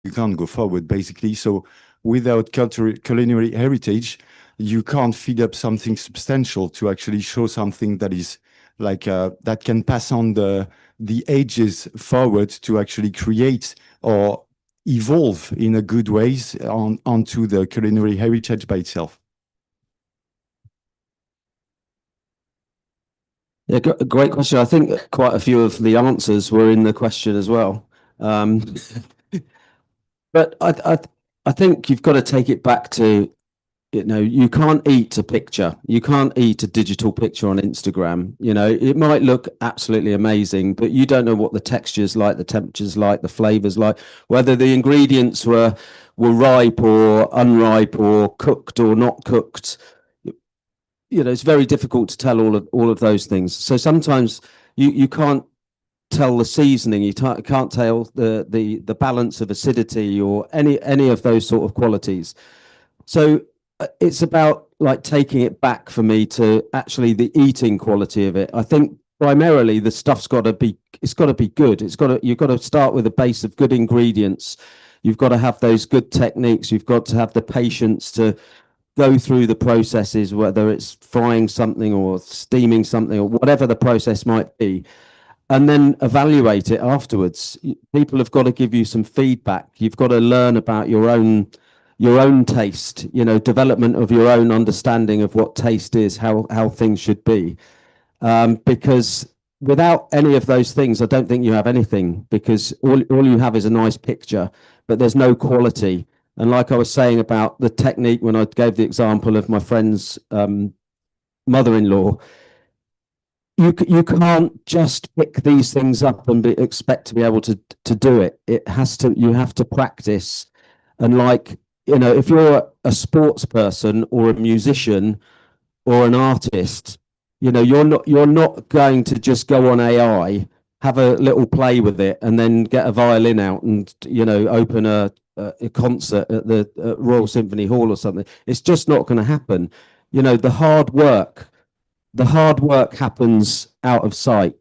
you can't go forward, basically. So without culinary heritage, you can't feed up something substantial to actually show something that is that can pass on the ages forward to actually create or evolve in a good ways onto the culinary heritage by itself. Yeah, great question. I think quite a few of the answers were in the question as well. But I think you've got to take it back to, you can't eat a picture. You can't eat a digital picture on Instagram. It might look absolutely amazing, but you don't know what the texture's like, the temperature's like, the flavors like, whether the ingredients were ripe or unripe or cooked or not cooked. It's very difficult to tell all of those things. So sometimes you can't tell the seasoning, you can't tell the balance of acidity or any of those sort of qualities. So it's about like taking it back for me to actually the eating quality of it. I think primarily the stuff's got to be good. You've got to start with a base of good ingredients. You've got to have those good techniques. You've got to have the patience to go through the processes, whether it's frying something or steaming something or whatever the process might be, and then evaluate it afterwards. People have got to give you some feedback. You've got to learn about your own taste, development of your own understanding of what taste is, how things should be. Because without any of those things, I don't think you have anything, because all you have is a nice picture, but there's no quality. And like I was saying about the technique when I gave the example of my friend's mother-in-law, you can't just pick these things up and expect to be able to do it. You have to practice. And if you're a sports person or a musician or an artist, you're not going to just go on AI, have a little play with it, and then get a violin out and open a concert at the Royal Symphony Hall or something. It's just not going to happen. The hard work happens out of sight.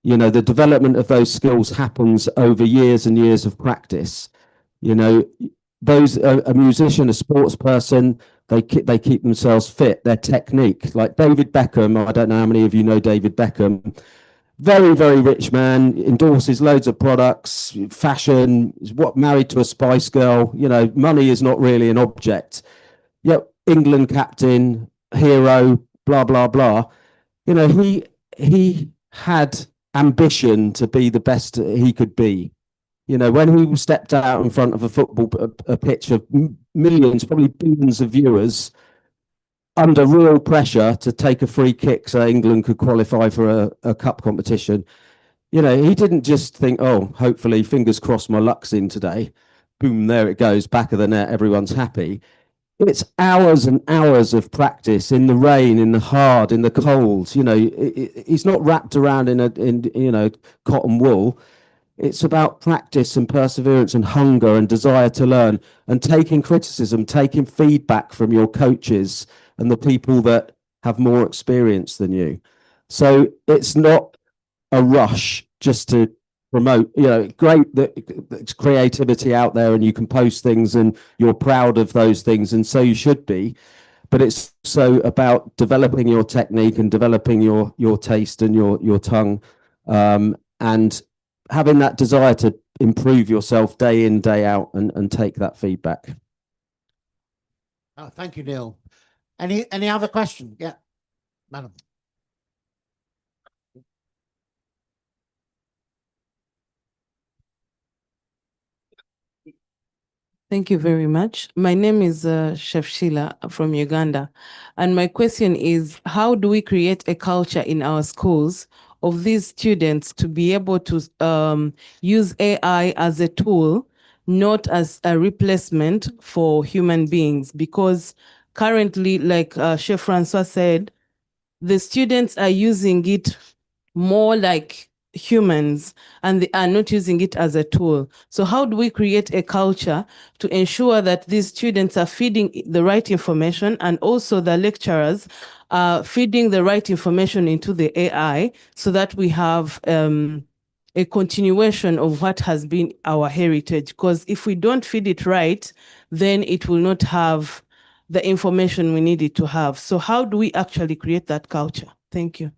The development of those skills happens over years and years of practice. Those a musician, a sports person, they keep themselves fit. Their technique, like David Beckham. I don't know how many of you know David Beckham. Very, very rich man, endorses loads of products, fashion, is married to a Spice Girl. Money is not really an object. Yep, England captain, hero, blah, blah, blah. He had ambition to be the best he could be. When he stepped out in front of a pitch of millions, probably billions of viewers, under real pressure to take a free kick so England could qualify for a cup competition, he didn't just think, oh, hopefully, fingers crossed, my luck's in today. Boom, there it goes, back of the net, everyone's happy. It's hours and hours of practice in the rain, in the hard, in the cold. He's not wrapped around in cotton wool. It's about practice and perseverance and hunger and desire to learn, and taking criticism, taking feedback from your coaches and the people that have more experience than you. So it's not a rush just to promote. Great that it's creativity out there and you can post things and you're proud of those things, and so you should be. But it's so about developing your technique and developing your taste and your tongue, and having that desire to improve yourself day in, day out, and take that feedback. Oh, thank you, Neil. Any other question? Yeah, madam. Thank you very much. My name is Chef Sheila from Uganda. And my question is, how do we create a culture in our schools of these students to be able to use AI as a tool, not as a replacement for human beings? Because currently, like Chef Francois said, the students are using it more like humans and they are not using it as a tool. So how do we create a culture to ensure that these students are feeding the right information and also the lecturers are feeding the right information into the AI so that we have a continuation of what has been our heritage? Because if we don't feed it right, then it will not have the information we need it to have. So how do we actually create that culture? Thank you.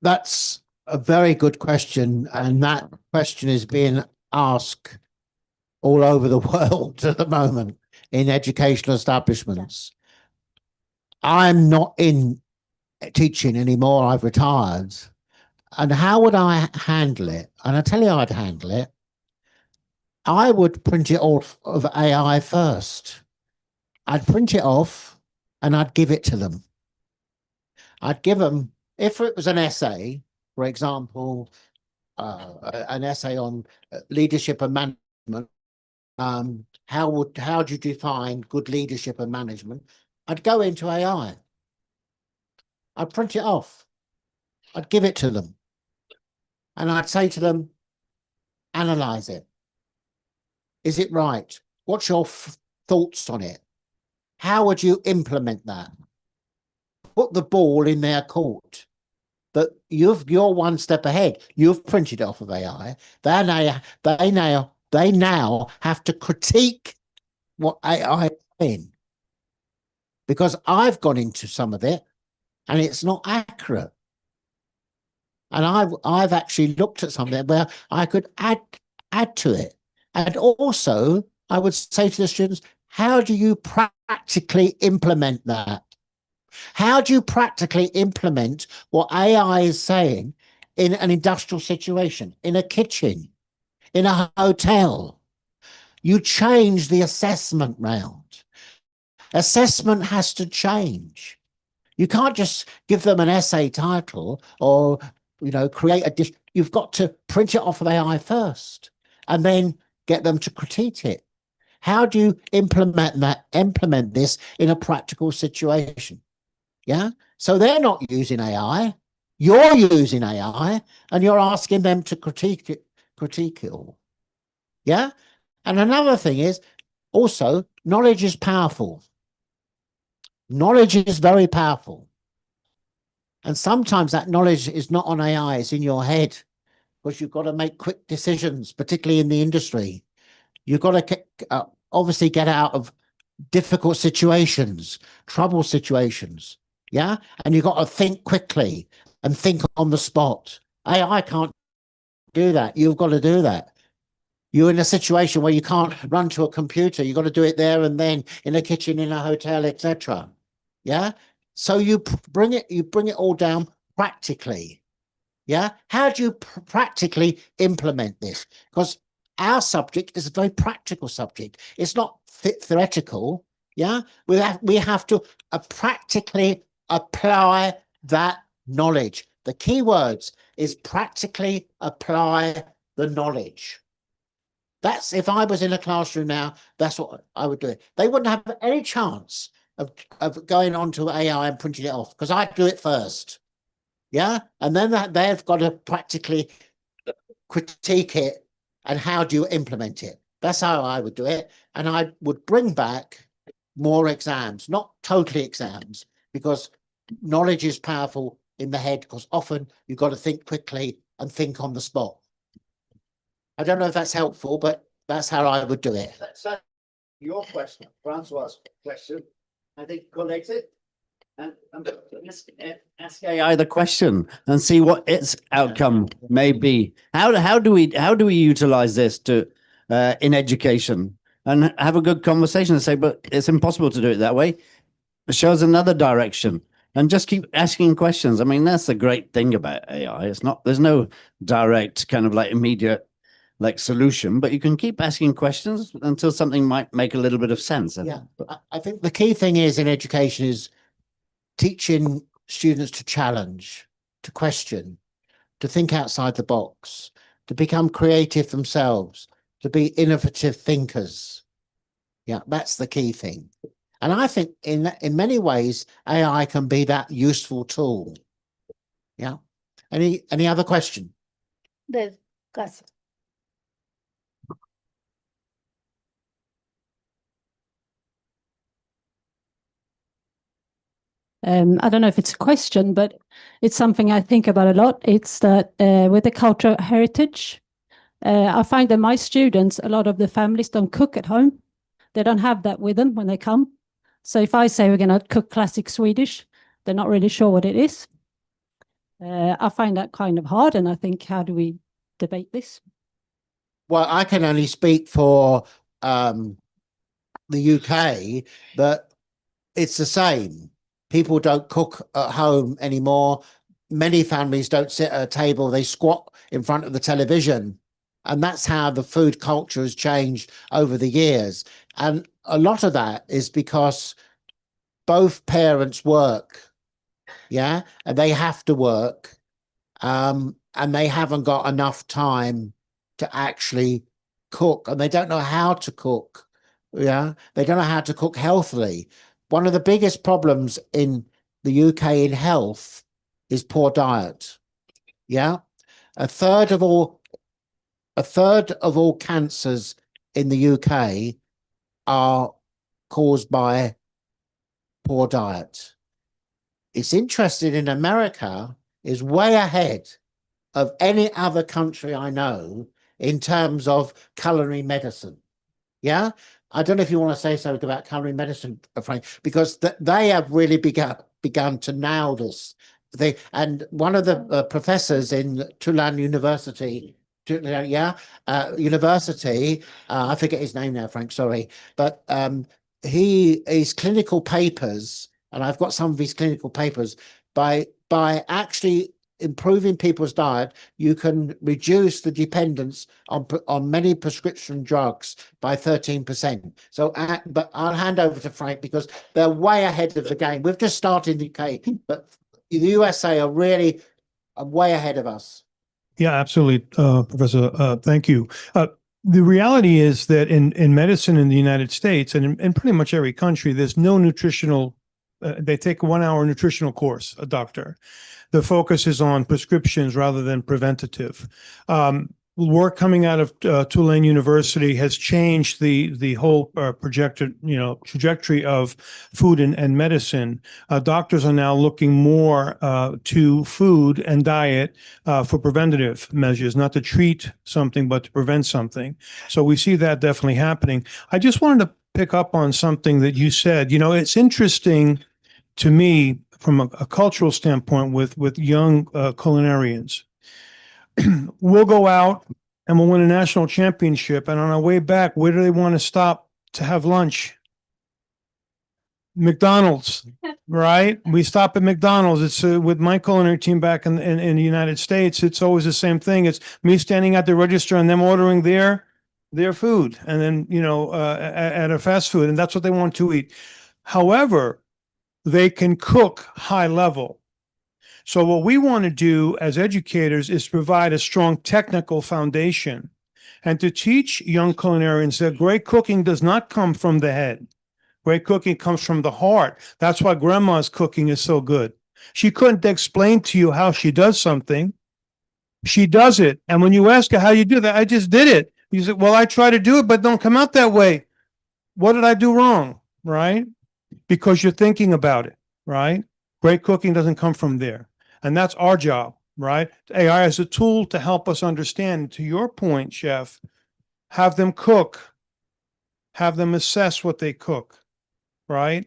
That's a very good question, and that question is being asked all over the world at the moment in educational establishments. I'm not in teaching anymore. I've retired. And how would I handle it? And I tell you how I'd handle it. I would print it off of AI first. I'd print it off and I'd give it to them. I'd give them, if it was an essay, for example, an essay on leadership and management, how do you define good leadership and management? I'd go into AI. I'd print it off. I'd give it to them. And I'd say to them, analyze it. Is it right? What's your thoughts on it? How would you implement that? Put the ball in their court. That you're one step ahead. You've printed it off of AI. They now have to critique what AI is saying. Because I've gone into some of it and it's not accurate. And I've actually looked at something where I could add to it. And also, I would say to the students, how do you practically implement that? How do you practically implement what AI is saying in an industrial situation, in a kitchen, in a hotel? You change the assessment round. Assessment has to change. You can't just give them an essay title or, create a dish. You've got to print it off of AI first and then get them to critique it. How do you implement this in a practical situation? Yeah. So they're not using AI. You're using AI and you're asking them to critique it all. Yeah. And another thing is also knowledge is powerful. Knowledge is very powerful. And sometimes that knowledge is not on AI, it's in your head because you've got to make quick decisions, particularly in the industry. You've got to obviously get out of difficult situations, trouble situations. Yeah. And you've got to think quickly and think on the spot. AI can't do that. You've got to do that. You're in a situation where you can't run to a computer. You've got to do it there and then in a kitchen, in a hotel, etc. Yeah. So you bring it all down practically. Yeah. How do you practically implement this? Because our subject is a very practical subject. It's not theoretical. Yeah. We have to practically apply that knowledge. The key words is practically apply the knowledge. That's, if I was in a classroom now, that's what I would do. They wouldn't have any chance of going on to AI and printing it off because I'd do it first. Yeah. And then they've got to practically critique it and how do you implement it? That's how I would do it. And I would bring back more exams, not totally exams, because knowledge is powerful in the head because often you've got to think quickly and think on the spot. I don't know if that's helpful, but that's how I would do it. So your question, Francois' question, I think collected. Let's ask AI the question and see what its outcome may be. How do we utilize this to in education and have a good conversation and say, but it's impossible to do it that way. Show us another direction and just keep asking questions. I mean, that's the great thing about AI. It's not, there's no direct kind of like immediate like solution, but you can keep asking questions until something might make a little bit of sense. I think the key thing is in education is teaching students to challenge, to question, to think outside the box, to become creative themselves, to be innovative thinkers. Yeah, that's the key thing. And I think in many ways, AI can be that useful tool. Yeah. Any other question? There's Gus. I don't know if it's a question, but it's something I think about a lot. It's that with the cultural heritage, I find that my students, a lot of the families don't cook at home. They don't have that with them when they come. So if I say we're going to cook classic Swedish, they're not really sure what it is. I find that kind of hard. And I think, how do we debate this? Well, I can only speak for the UK, but it's the same. People don't cook at home anymore. Many families don't sit at a table, they squat in front of the television. And that's how the food culture has changed over the years. And a lot of that is because both parents work, yeah, and they have to work, and they haven't got enough time to actually cook, and they don't know how to cook. Yeah, they don't know how to cook healthily. One of the biggest problems in the UK in health is poor diet. Yeah, a third of all cancers in the UK are caused by poor diet. It's interesting, in America is way ahead of any other country I know in terms of culinary medicine. Yeah, I don't know if you want to say something about culinary medicine, Frank, because they have really begun to nail this. And one of the professors in Tulane University, I forget his name now, Frank, sorry, but his clinical papers, and I've got some of his clinical papers, by actually improving people's diet, you can reduce the dependence on many prescription drugs by 13%. So, but I'll hand over to Frank because they're way ahead of the game. We've just started in the UK, but the USA are really way ahead of us. Yeah, absolutely, Professor. Thank you. The reality is that in medicine in the United States and in pretty much every country, there's no nutritional. They take a 1-hour nutritional course, a doctor. The focus is on prescriptions rather than preventative. Work coming out of Tulane University has changed the whole projected trajectory of food and medicine. Doctors are now looking more to food and diet for preventative measures, not to treat something but to prevent something. So we see that definitely happening. I just wanted to pick up on something that you said. You know, it's interesting to me from a cultural standpoint with young culinarians. We'll go out and we'll win a national championship. And on our way back, where do they want to stop to have lunch? McDonald's, right? We stop at McDonald's. It's with my culinary team back in the United States. It's always the same thing. It's me standing at the register and them ordering their food, and then at a fast food, and that's what they want to eat. However, they can cook high level. So what we want to do as educators is provide a strong technical foundation and to teach young culinarians that great cooking does not come from the head. Great cooking comes from the heart. That's why grandma's cooking is so good. She couldn't explain to you how she does something. She does it. And when you ask her how you do that, I just did it. You say, well, I try to do it, but don't come out that way. What did I do wrong? Right? Because you're thinking about it, right? Great cooking doesn't come from there. And that's our job, right? AI is a tool to help us understand. To your point, Chef, have them cook, have them assess what they cook, right?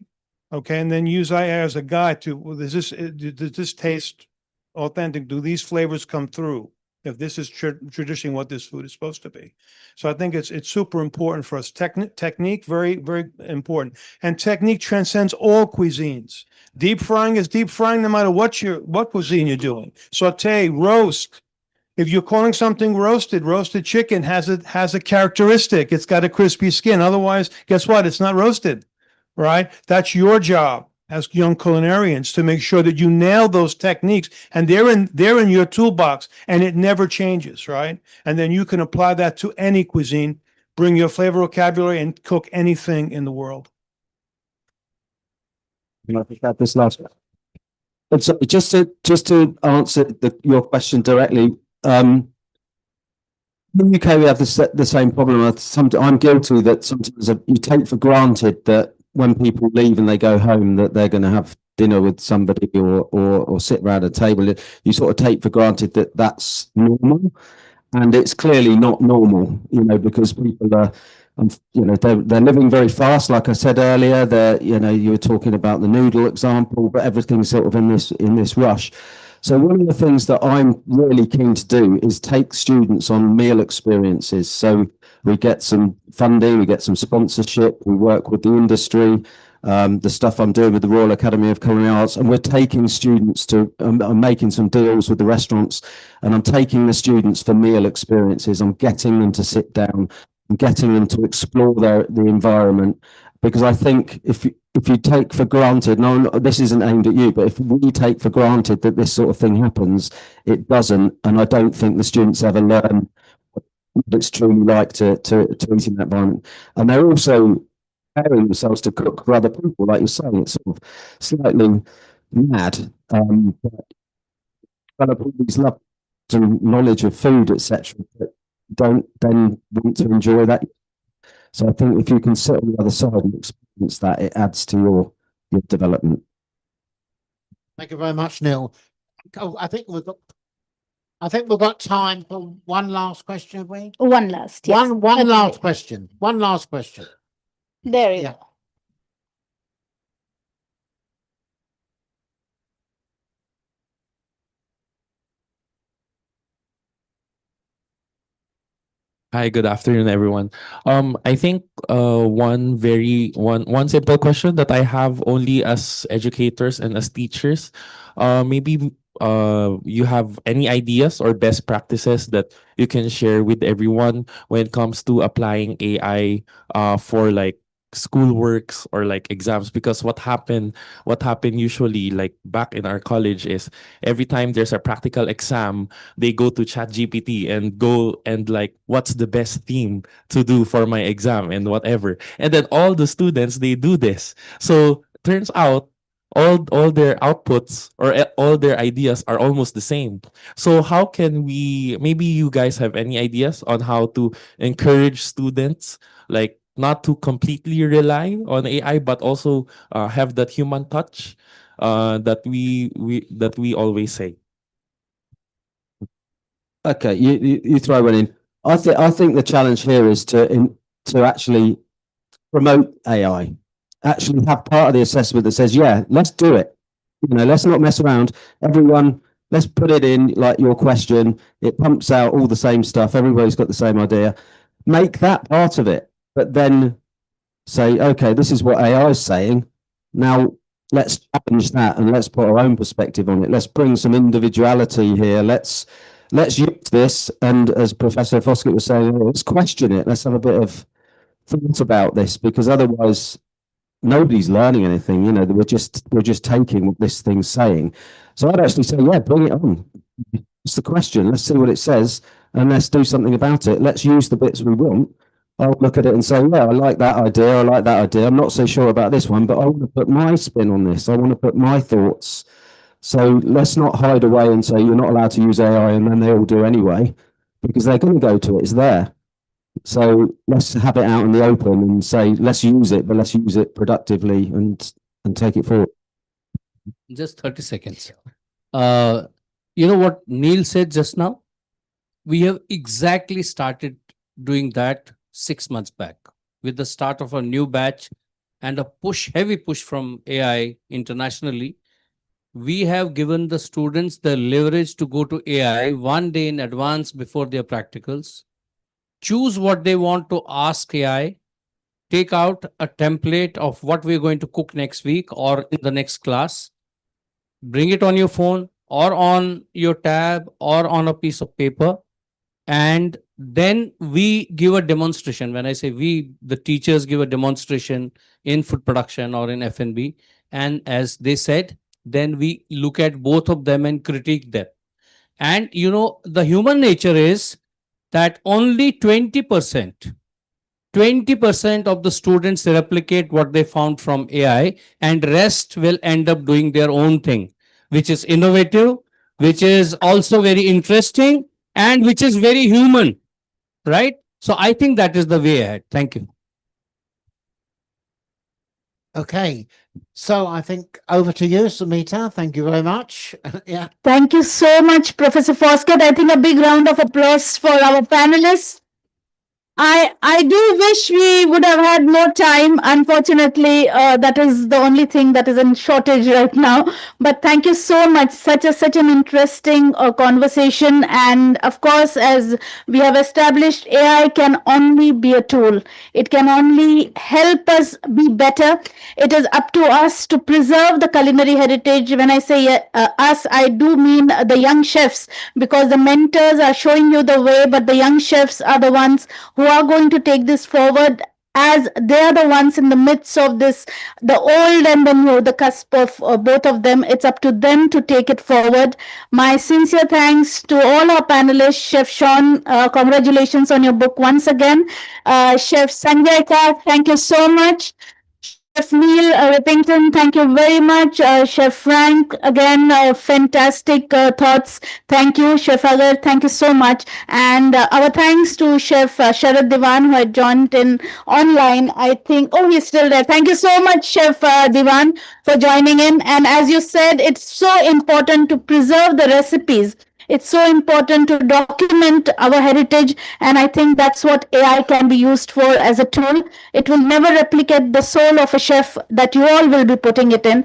Okay, and then use AI as a guide to, well, does this taste authentic? Do these flavors come through? If this is traditionally what this food is supposed to be. So I think it's super important for us. Technique, very, very important. And technique transcends all cuisines. Deep frying is deep frying no matter what cuisine you're doing. Saute, roast. If you're calling something roasted chicken has a characteristic. It's got a crispy skin. Otherwise, guess what? It's not roasted, right? That's your job as young culinarians to make sure that you nail those techniques, and they're in your toolbox, and it never changes, right? And then you can apply that to any cuisine, bring your flavor vocabulary, and cook anything in the world. Can I pick up this last one? And so just to answer your question directly, in the UK we have the same problem. I'm guilty that sometimes you take for granted that when people leave and they go home that they're going to have dinner with somebody or sit around a table. You sort of take for granted that that's normal, and it's clearly not normal, because people are, they're living very fast. Like I said earlier, you were talking about the noodle example, but everything's sort of in this rush. So one of the things that I'm really keen to do is take students on meal experiences. So we get some funding, we get some sponsorship, we work with the industry, the stuff I'm doing with the Royal Academy of Culinary Arts, and we're taking students to, I'm making some deals with the restaurants, and I'm taking the students for meal experiences. I'm getting them to sit down and getting them to explore the environment, because I think if you take for granted, no, this isn't aimed at you, but if we take for granted that this sort of thing happens, it doesn't, and I don't think the students ever learn what it's truly like to eat in that environment. And they're also preparing themselves to cook for other people, like you're saying. It's sort of slightly mad, but develop all these love and knowledge of food, etc., but don't then want to enjoy that. So I think if you can sit on the other side and experience that, it adds to your development. Thank you very much, Neil. Oh, I think we've got time for one last question, have we? One last, yes. One last question. One last question. There you Yeah. go. Hi, good afternoon, everyone. I think one simple question that I have only as educators and as teachers, maybe you have any ideas or best practices that you can share with everyone when it comes to applying AI for like school works or like exams, because what happened usually like back in our college is every time there's a practical exam they go to ChatGPT and go and like, what's the best theme to do for my exam and whatever. And then all the students, they do this. So turns out all their outputs or all their ideas are almost the same. So how can we, maybe you guys have any ideas on how to encourage students, like not to completely rely on AI, but also have that human touch that we always say. Okay, you throw one in. I think the challenge here is to actually promote AI. Actually have part of the assessment that says, yeah, let's do it. Let's not mess around. Everyone, let's put it in like your question. It pumps out all the same stuff. Everybody's got the same idea. Make that part of it, but then say, okay, this is what AI is saying. Now let's challenge that and let's put our own perspective on it. Let's bring some individuality here. Let's use this, and as Professor Foskett was saying, let's question it. Let's have a bit of thought about this, because otherwise nobody's learning anything. We're just taking what this thing's saying. So I'd actually say, yeah, bring it on. It's the question. Let's see what it says and let's do something about it. Let's use the bits we want. I'll look at it and say, yeah, I like that idea. I like that idea. I'm not so sure about this one, but I want to put my spin on this. I want to put my thoughts. So let's not hide away and say you're not allowed to use AI and then they all do anyway, because they're going to go to it. It's there. So let's have it out in the open and say, let's use it, but let's use it productively and take it forward. Just 30 seconds. You know what Neil said just now? We have exactly started doing that 6 months back with the start of a new batch. and a heavy push from AI internationally, we have given the students the leverage to go to AI one day in advance before their practicals, choose what they want to ask AI, take out a template of what we're going to cook next week or in the next class, bring it on your phone or on your tab or on a piece of paper, and then we give a demonstration. When I say we, the teachers give a demonstration in food production or in F&B, and as they said, then we look at both of them and critique them. And the human nature is that only 20% of the students replicate what they found from AI, and rest will end up doing their own thing, which is innovative, which is also very interesting, and which is very human, right? So I think that is the way ahead. Thank you. Okay, so I think over to you, Samita. Thank you very much. Yeah. Thank you so much, Professor Foskett. I think a big round of applause for our panelists. I do wish we would have had more time. Unfortunately, that is the only thing that is in shortage right now. But thank you so much. Such an interesting conversation. And of course, as we have established, AI can only be a tool. It can only help us be better. It is up to us to preserve the culinary heritage. When I say us, I do mean the young chefs, because the mentors are showing you the way, but the young chefs are the ones who are going to take this forward, as they are the ones in the midst of this, the old and the new, the cusp of both of them. It's up to them to take it forward. My sincere thanks to all our panelists. Chef Sean, congratulations on your book once again. Chef Sanjay Kar, thank you so much. Chef Neil Rippington, thank you very much. Chef Frank, again, fantastic thoughts. Thank you. Chef Agar, thank you so much. And our thanks to Chef Sharad Diwan, who had joined in online. I think, oh, he's still there. Thank you so much, Chef Diwan, for joining in. And as you said, it's so important to preserve the recipes. It's so important to document our heritage, and I think that's what AI can be used for as a tool. It will never replicate the soul of a chef that you all will be putting it in.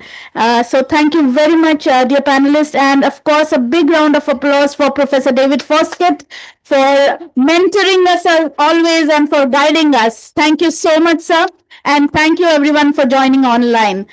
So thank you very much, dear panelists, and of course, a big round of applause for Professor David Foskett for mentoring us always and for guiding us. Thank you so much, sir, and thank you everyone for joining online.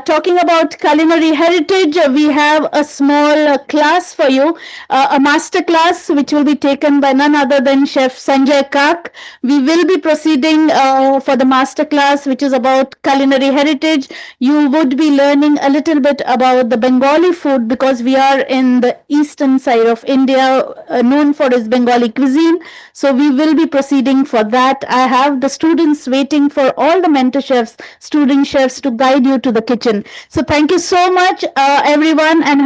Talking about culinary heritage, we have a small class for you, a master class which will be taken by none other than Chef Sanjay Kak. We will be proceeding for the master class, which is about culinary heritage. You would be learning a little bit about the Bengali food, because we are in the eastern side of India, known for its Bengali cuisine. So we will be proceeding for that. I have the students waiting for all the mentor chefs, student chefs, to guide you to the kitchen. So thank you so much, everyone, and